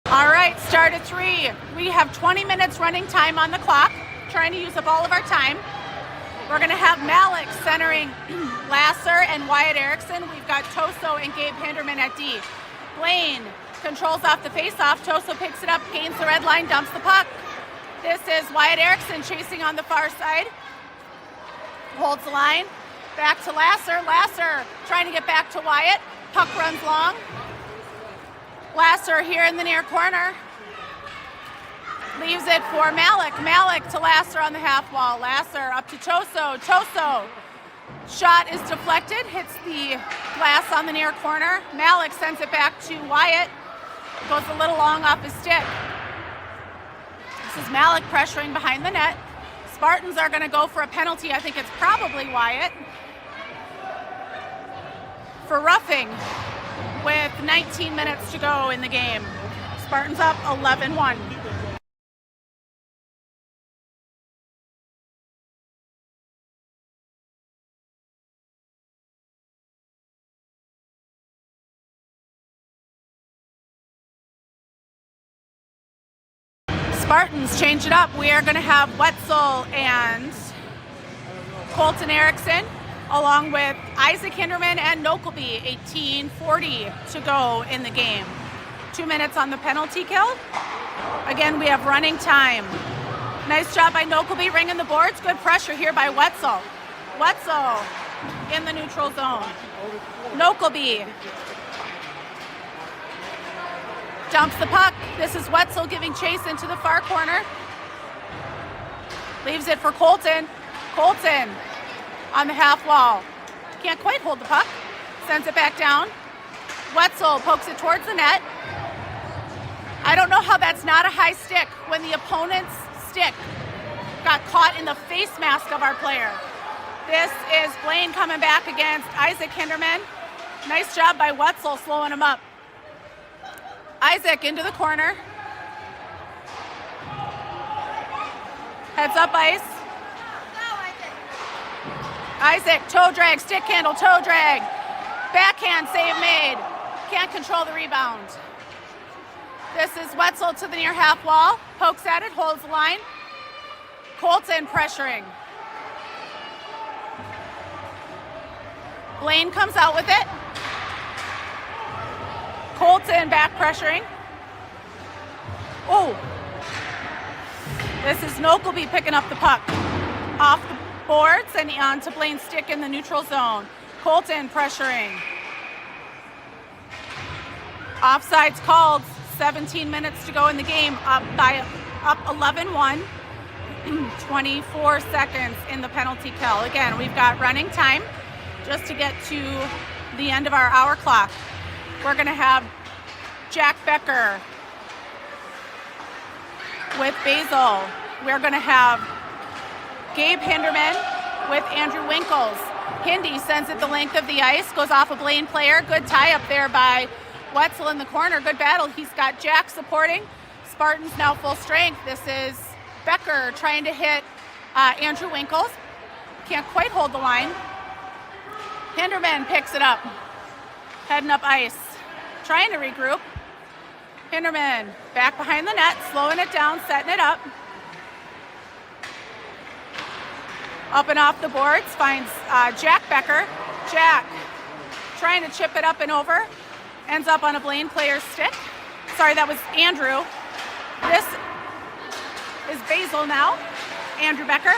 All right, start at 3. We have 20 minutes running time on the clock, trying to use up all of our time. We're going to have Malik centering Lasser and Wyatt Erickson. We've got Toso and Gabe Hinderman at D. Blaine controls off the face-off. Toso picks it up, gains the red line, dumps the puck. This is Wyatt Erickson chasing on the far side. Holds the line. Back to Lasser. Lasser trying to get back to Wyatt. Puck runs long. Lasser here in the near corner. Leaves it for Malik. Malik to Lasser on the half wall. Lasser up to Toso. Toso. Shot is deflected. Hits the glass on the near corner. Malik sends it back to Wyatt. Goes a little long off his stick. This is Malik pressuring behind the net. Spartans are going to go for a penalty. I think it's probably Wyatt. For roughing with 19 minutes to go in the game. Spartans up 11-1. Spartans change it up. We are going to have Wetzel and Colton Erickson, along with Isaac Hinderman and Nokelby. 18:40 to go in the game. 2 minutes on the penalty kill. Again, we have running time. Nice job by Nokelby ringing the boards. Good pressure here by Wetzel. Wetzel in the neutral zone. Nokelby dumps the puck. This is Wetzel giving chase into the far corner. Leaves it for Colton. Colton on the half wall. Can't quite hold the puck. Sends it back down. Wetzel pokes it towards the net. I don't know how that's not a high stick when the opponent's stick got caught in the face mask of our player. This is Blaine coming back against Isaac Hinderman. Nice job by Wetzel slowing him up. Isaac into the corner. Heads up ice. Isaac, toe drag, stick handle, toe drag. Backhand save made. Can't control the rebound. This is Wetzel to the near half wall. Pokes at it, holds the line. Colton pressuring. Blaine comes out with it. Colton back pressuring. Oh. This is Nokelby picking up the puck. Off the boards and on to Blaine's stick in the neutral zone. Colton pressuring. Offsides called. 17 minutes to go in the game. Up 11-1. 24 seconds in the penalty kill. Again, we've got running time just to get to the end of our hour clock. We're going to have Jack Becker with Basil. We're going to have Gabe Hinderman with Andrew Winkles. Hindy sends it the length of the ice, goes off a Blaine player. Good tie up there by Wetzel in the corner. Good battle. He's got Jack supporting. Spartans now full strength. This is Becker trying to hit Andrew Winkles. Can't quite hold the line. Hinderman picks it up. Heading up ice. Trying to regroup. Hinderman back behind the net, slowing it down, setting it up. Up and off the boards, finds Jack Becker. Jack trying to chip it up and over. Ends up on a Blaine player's stick. Sorry, that was Andrew. This is Basil now. Andrew Becker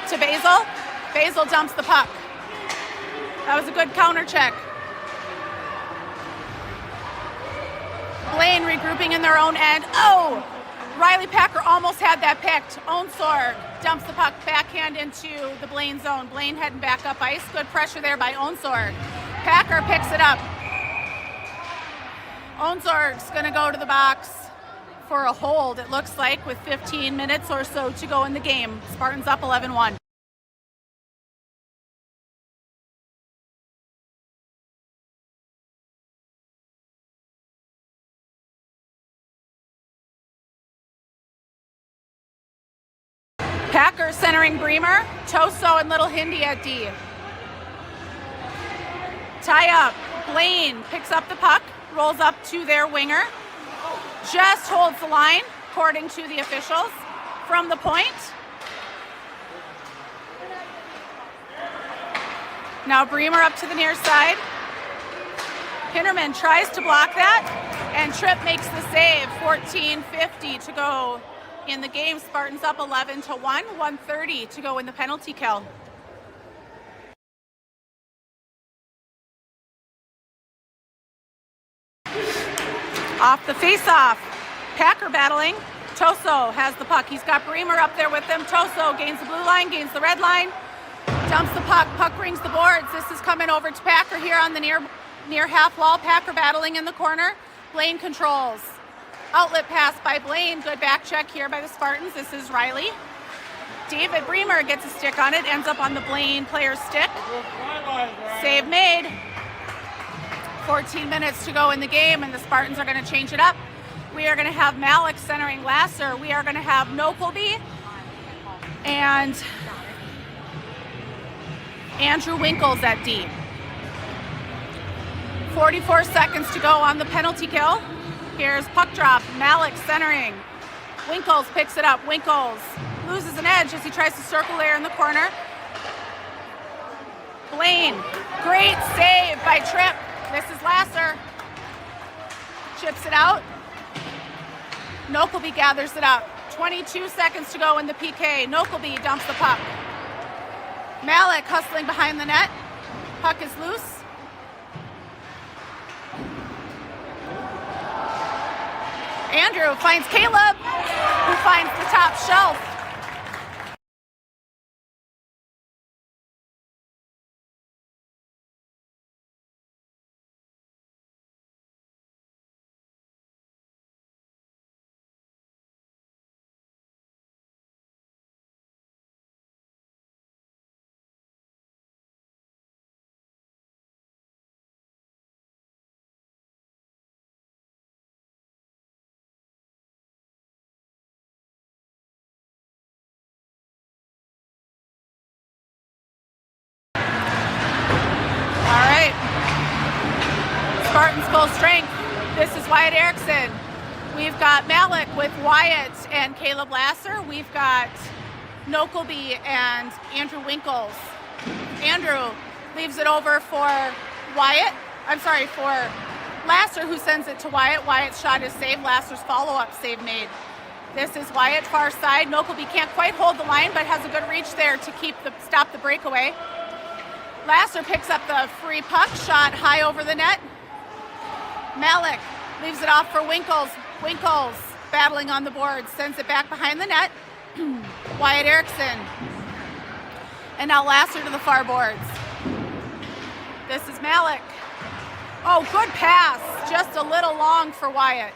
to Basil. Basil dumps the puck. That was a good counter check. Blaine regrouping in their own end. Oh! Riley Packer almost had that picked. Onsorg dumps the puck backhand into the Blaine zone. Blaine heading back up ice. Good pressure there by Onsorg. Packer picks it up. Onsorg's going to go to the box for a hold, it looks like, with 15 minutes or so to go in the game. Spartans up 11-1. Packer centering Bremer, Toso and Little Hindy at D. Tie up. Blaine picks up the puck, rolls up to their winger. just holds the line, according to the officials, from the point. Now Bremer up to the near side. Hinderman tries to block that, and Tripp makes the save. 14:50 to go in the game. Spartans up 11-1, 1:30 to go in the penalty kill. Off the face-off, Packer battling. Toso has the puck. He's got Bremer up there with him. Toso gains the blue line, gains the red line, dumps the puck. Puck rings the boards. This is coming over to Packer here on the near half wall. Packer battling in the corner. Blaine controls. Outlet pass by Blaine. Good back check here by the Spartans. This is Riley. David Bremer gets a stick on it. Ends up on the Blaine player's stick. Save made. 14 minutes to go in the game, and the Spartans are going to change it up. We are going to have Malik centering Lasser. We are going to have Nokelby and Andrew Winkles at D. 44 seconds to go on the penalty kill. Here's puck drop. Malik centering. Winkles picks it up. Winkles loses an edge as he tries to circle there in the corner. Blaine, great save by Tripp. This is Lasser. Chips it out. Nokelby gathers it up. 22 seconds to go in the PK. Nokelby dumps the puck. Malik hustling behind the net. Puck is loose. Andrew finds Caleb, who finds the top shelf. Spartans full strength. This is Wyatt Erickson. We've got Malik with Wyatt and Caleb Lasser. We've got Nokelby and Andrew Winkles. Andrew leaves it over for Lasser, who sends it to Wyatt. Wyatt's shot is saved. Lasser's follow-up save made. This is Wyatt, far side. Nokelby can't quite hold the line, but has a good reach there to stop the breakaway. Lasser picks up the free puck, shot high over the net. Malik leaves it off for Winkles. Winkles battling on the boards, sends it back behind the net. Wyatt Erickson. And now Lasser to the far boards. This is Malik. Oh, good pass. Just a little long for Wyatt.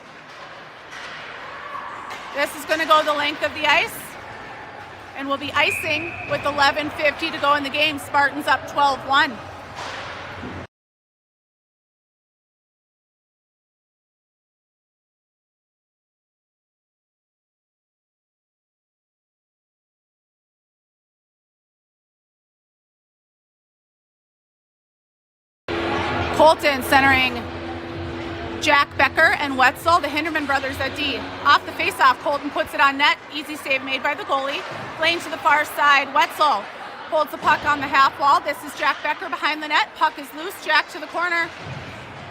This is going to go the length of the ice. And we'll be icing with 11:50 to go in the game. Spartans up 12-1. Colton centering Jack Becker and Wetzel, the Hinderman brothers at D. Off the faceoff, Colton puts it on net. Easy save made by the goalie. Blaine to the far side. Wetzel holds the puck on the half wall. This is Jack Becker behind the net. Puck is loose. Jack to the corner.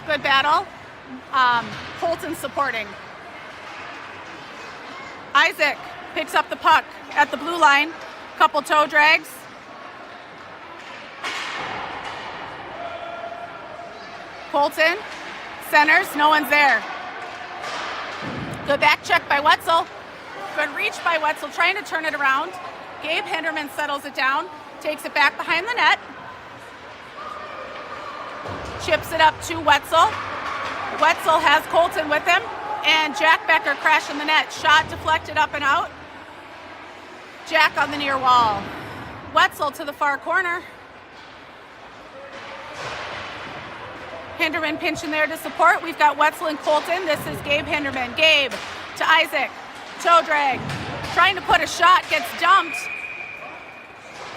Good battle. Colton supporting. Isaac picks up the puck at the blue line. Couple toe drags. Colton centers, no one's there. Good back check by Wetzel. Good reach by Wetzel, trying to turn it around. Gabe Hinderman settles it down, takes it back behind the net. Chips it up to Wetzel. Wetzel has Colton with him, and Jack Becker crashing the net. Shot deflected up and out. Jack on the near wall. Wetzel to the far corner. Hinderman pinching there to support. We've got Wetzel and Colton. This is Gabe Hinderman. Gabe to Isaac. Toe drag. Trying to put a shot, gets dumped.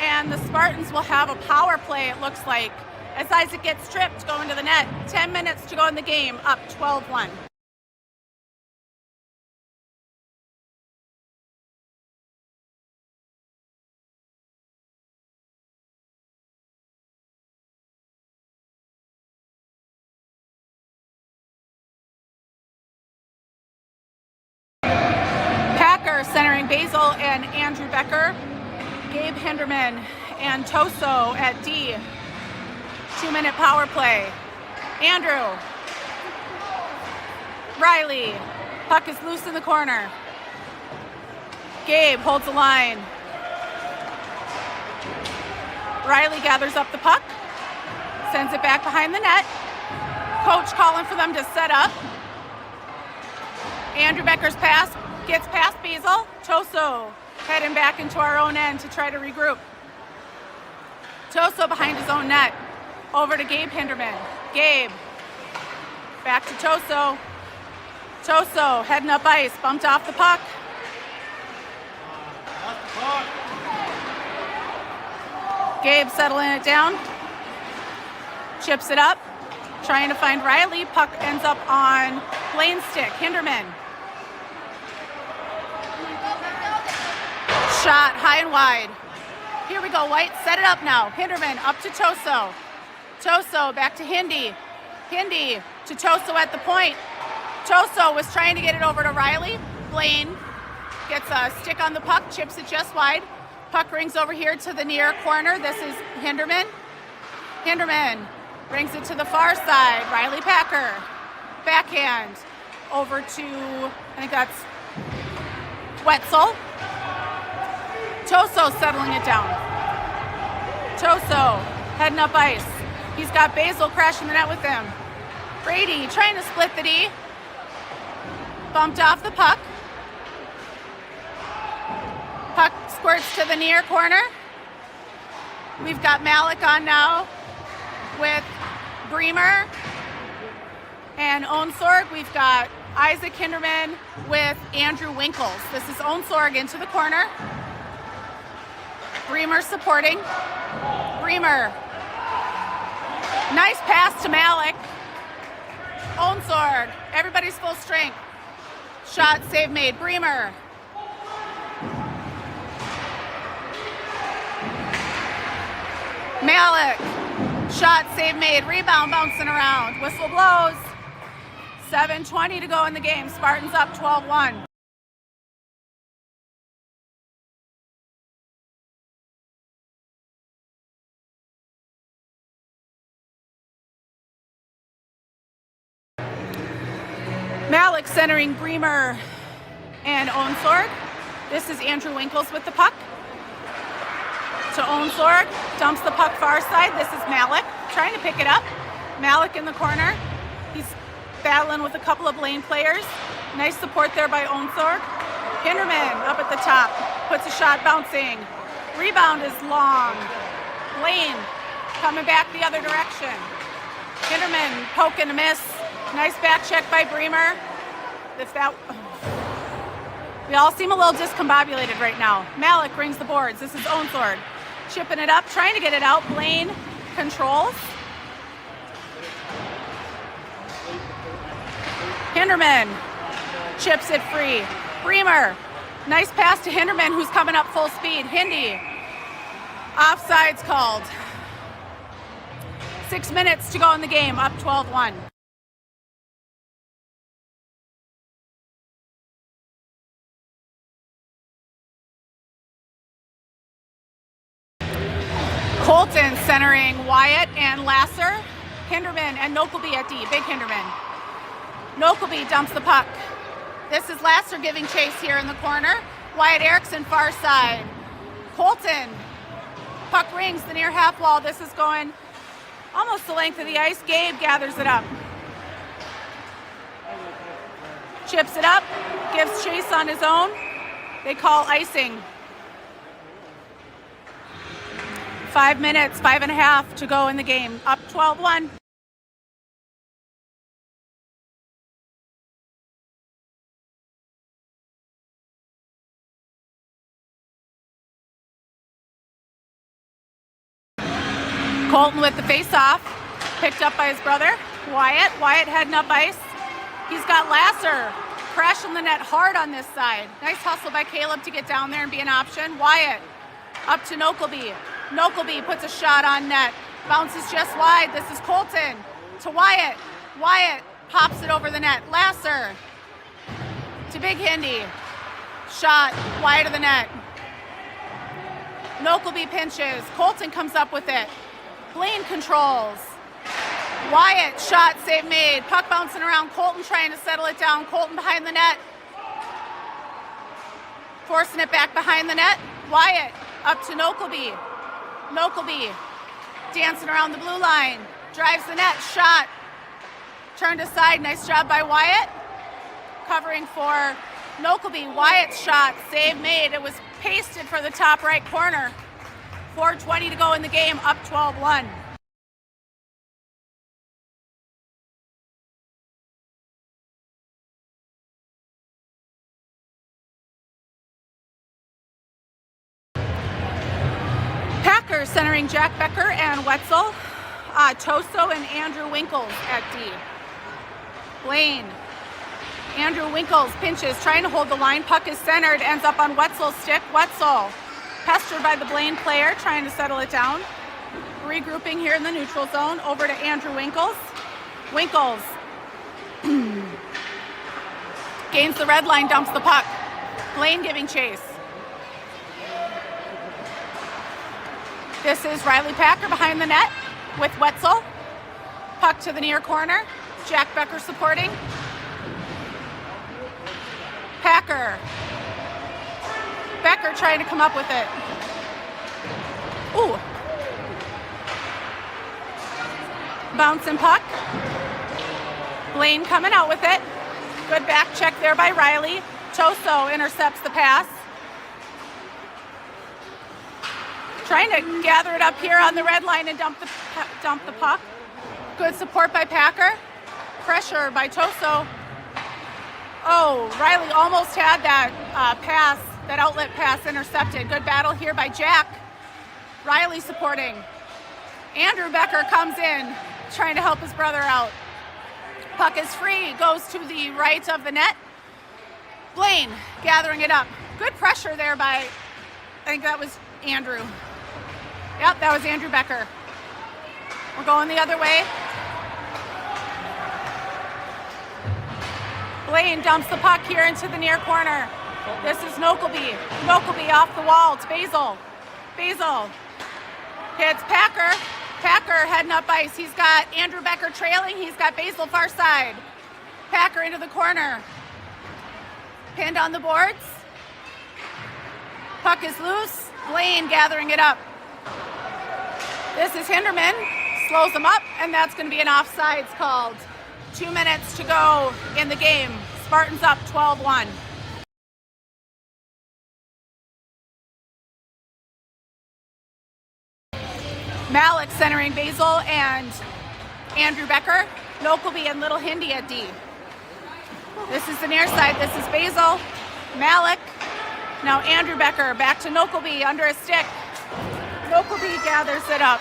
And the Spartans will have a power play, it looks like, as Isaac gets tripped going to the net. 10 minutes to go in the game, up 12-1. Lasser centering Basil and Andrew Becker. Gabe Hinderman and Toso at D. 2-minute power play. Andrew. Riley. Puck is loose in the corner. Gabe holds the line. Riley gathers up the puck. Sends it back behind the net. Coach calling for them to set up. Andrew Becker's pass gets past Basil. Toso heading back into our own end to try to regroup. Toso behind his own net. Over to Gabe Hinderman. Gabe. Back to Toso. Toso heading up ice. Bumped off the puck. Gabe settling it down. Chips it up. Trying to find Riley. Puck ends up on Blaine's stick. Hinderman. Shot high and wide. Here we go, White. Set it up now. Hinderman up to Toso. Toso back to Hindi. Hindi to Toso at the point. Toso was trying to get it over to Riley. Blaine gets a stick on the puck, chips it just wide. Puck rings over here to the near corner. This is Hinderman. Hinderman brings it to the far side. Riley Packer. Backhand over to, I think that's Wetzel. Toso settling it down. Toso heading up ice. He's got Basil crashing the net with him. Brady trying to split the D. Bumped off the puck. Puck squirts to the near corner. We've got Malik on now with Bremer and Onsorg. We've got Isaac Hinderman with Andrew Winkles. This is Onsorg into the corner. Bremer supporting. Bremer. Nice pass to Malik. Onsorg. Everybody's full strength. Shot, save made. Bremer. Malik. Shot, save made. Rebound bouncing around. Whistle blows. 7:20 to go in the game. Spartans up 12-1. Malik centering Bremer and Onsorg. This is Andrew Winkles with the puck. To Onsorg, dumps the puck far side. This is Malik trying to pick it up. Malik in the corner. He's battling with a couple of Blaine players. Nice support there by Onsorg. Hinderman up at the top, puts a shot bouncing. Rebound is long. Blaine coming back the other direction. Hinderman poking a miss. Nice back check by Bremer. We all seem a little discombobulated right now. Malik brings the boards. This is Onsorg. Chipping it up, trying to get it out. Blaine controls. Hinderman chips it free. Bremer. Nice pass to Hinderman, who's coming up full speed. Hindi. Offside's called. 6 minutes to go in the game, up 12-1. Colton centering Wyatt and Lasser. Hinderman and Nokelby at D. Big Hinderman. Nokelby dumps the puck. This is Lasser giving chase here in the corner. Wyatt Erickson far side. Colton. Puck rings the near half wall. This is going almost the length of the ice. Gabe gathers it up. Chips it up. Gives chase on his own. They call icing. 5 minutes, 5.5 to go in the game. Up 12-1. Colton with the face-off. Picked up by his brother, Wyatt. Wyatt heading up ice. He's got Lasser crashing the net hard on this side. Nice hustle by Caleb to get down there and be an option. Wyatt up to Nokelby. Nokelby puts a shot on net. Bounces just wide. This is Colton to Wyatt. Wyatt pops it over the net. Lasser to Big Hindi. Shot wide of the net. Nokelby pinches. Colton comes up with it. Blaine controls. Wyatt, shot, save made. Puck bouncing around. Colton trying to settle it down. Colton behind the net. Forcing it back behind the net. Wyatt up to Nokelby. Nokelby dancing around the blue line. Drives the net. Shot. Turned aside. Nice job by Wyatt. Covering for Nokelby. Wyatt's shot. Save made. It was pasted for the top right corner. 4:20 to go in the game. Up 12-1. Packer centering Jack Becker and Wetzel. Toso and Andrew Winkles at D. Blaine. Andrew Winkles pinches, trying to hold the line. Puck is centered, ends up on Wetzel's stick. Wetzel pestered by the Blaine player, trying to settle it down. Regrouping here in the neutral zone. Over to Andrew Winkles. Winkles gains the red line, dumps the puck. Blaine giving chase. This is Riley Packer behind the net with Wetzel. Puck to the near corner. Jack Becker supporting. Packer. Becker trying to come up with it. Ooh. Bouncing puck. Blaine coming out with it. Good back check there by Riley. Toso intercepts the pass. Trying to gather it up here on the red line and dump the puck. Good support by Packer. Pressure by Toso. Oh, Riley almost had that pass, that outlet pass intercepted. Good battle here by Jack. Riley supporting. Andrew Becker comes in, trying to help his brother out. Puck is free, goes to the right of the net. Blaine gathering it up. Good pressure there by, I think that was Andrew. Yep, that was Andrew Becker. We're going the other way. Blaine dumps the puck here into the near corner. This is Nokelby. Nokelby off the wall to Basil. Basil hits Packer. Packer heading up ice. He's got Andrew Becker trailing. He's got Basil far side. Packer into the corner. Pinned on the boards. Puck is loose. Blaine gathering it up. This is Hinderman. Slows him up, and that's going to be an offsides called. 2 minutes to go in the game. Spartans up 12-1. Malik centering Basil and Andrew Becker. Nokelby and Little Hindi at D. This is the near side. This is Basil. Malik. Now Andrew Becker back to Nokelby under a stick. Nokelby gathers it up.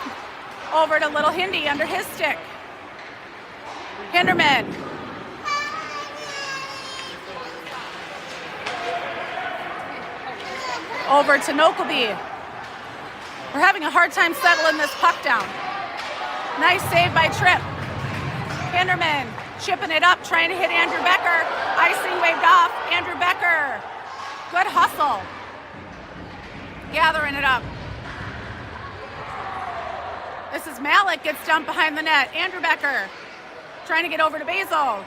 Over to Little Hindi under his stick. Hinderman. Over to Nokelby. We're having a hard time settling this puck down. Nice save by Tripp. Hinderman chipping it up, trying to hit Andrew Becker. Icing waved off. Andrew Becker. Good hustle. Gathering it up. This is Malik, gets dumped behind the net. Andrew Becker trying to get over to Basil.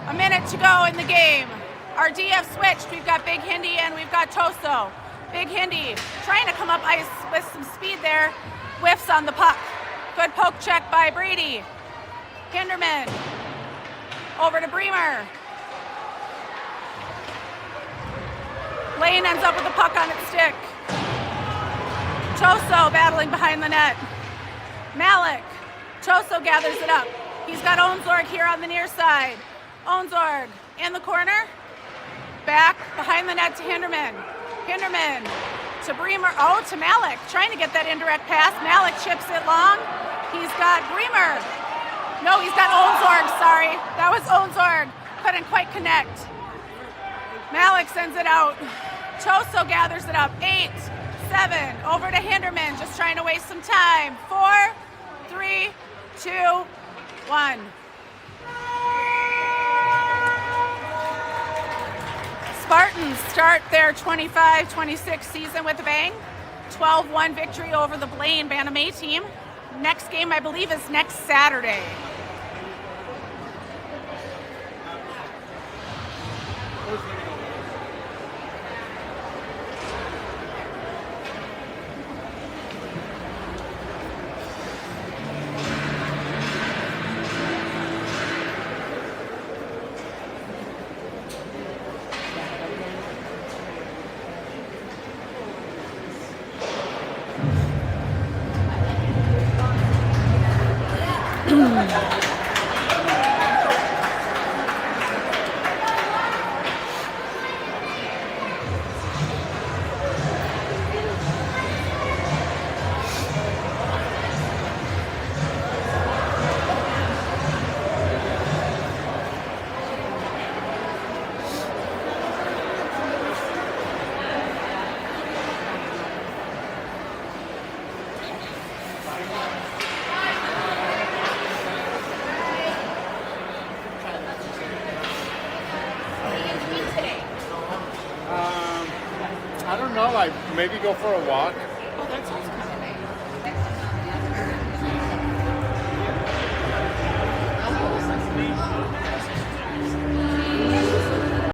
A minute to go in the game. Our DF switched. We've got Big Hindi and we've got Toso. Big Hindi trying to come up ice with some speed there. Whiffs on the puck. Good poke check by Brady. Hinderman. Over to Bremer. Blaine ends up with the puck on its stick. Toso battling behind the net. Malik. Toso gathers it up. He's got Onzorg here on the near side. Onzorg in the corner. Back behind the net to Hinderman. Hinderman to Bremer. Oh, to Malik. Trying to get that indirect pass. Malik chips it long. He's got Bremer. No, he's got Onzorg. Sorry. That was Onzorg. Couldn't quite connect. Malik sends it out. Toso gathers it up. 8, 7. Over to Hinderman. Just trying to waste some time. 4, 3, 2, 1. Spartans start their 25-26 season with a bang. 12-1 victory over the Blaine Bantam A team. Next game, I believe, is next Saturday. I don't know, like maybe go for a walk. Oh, that sounds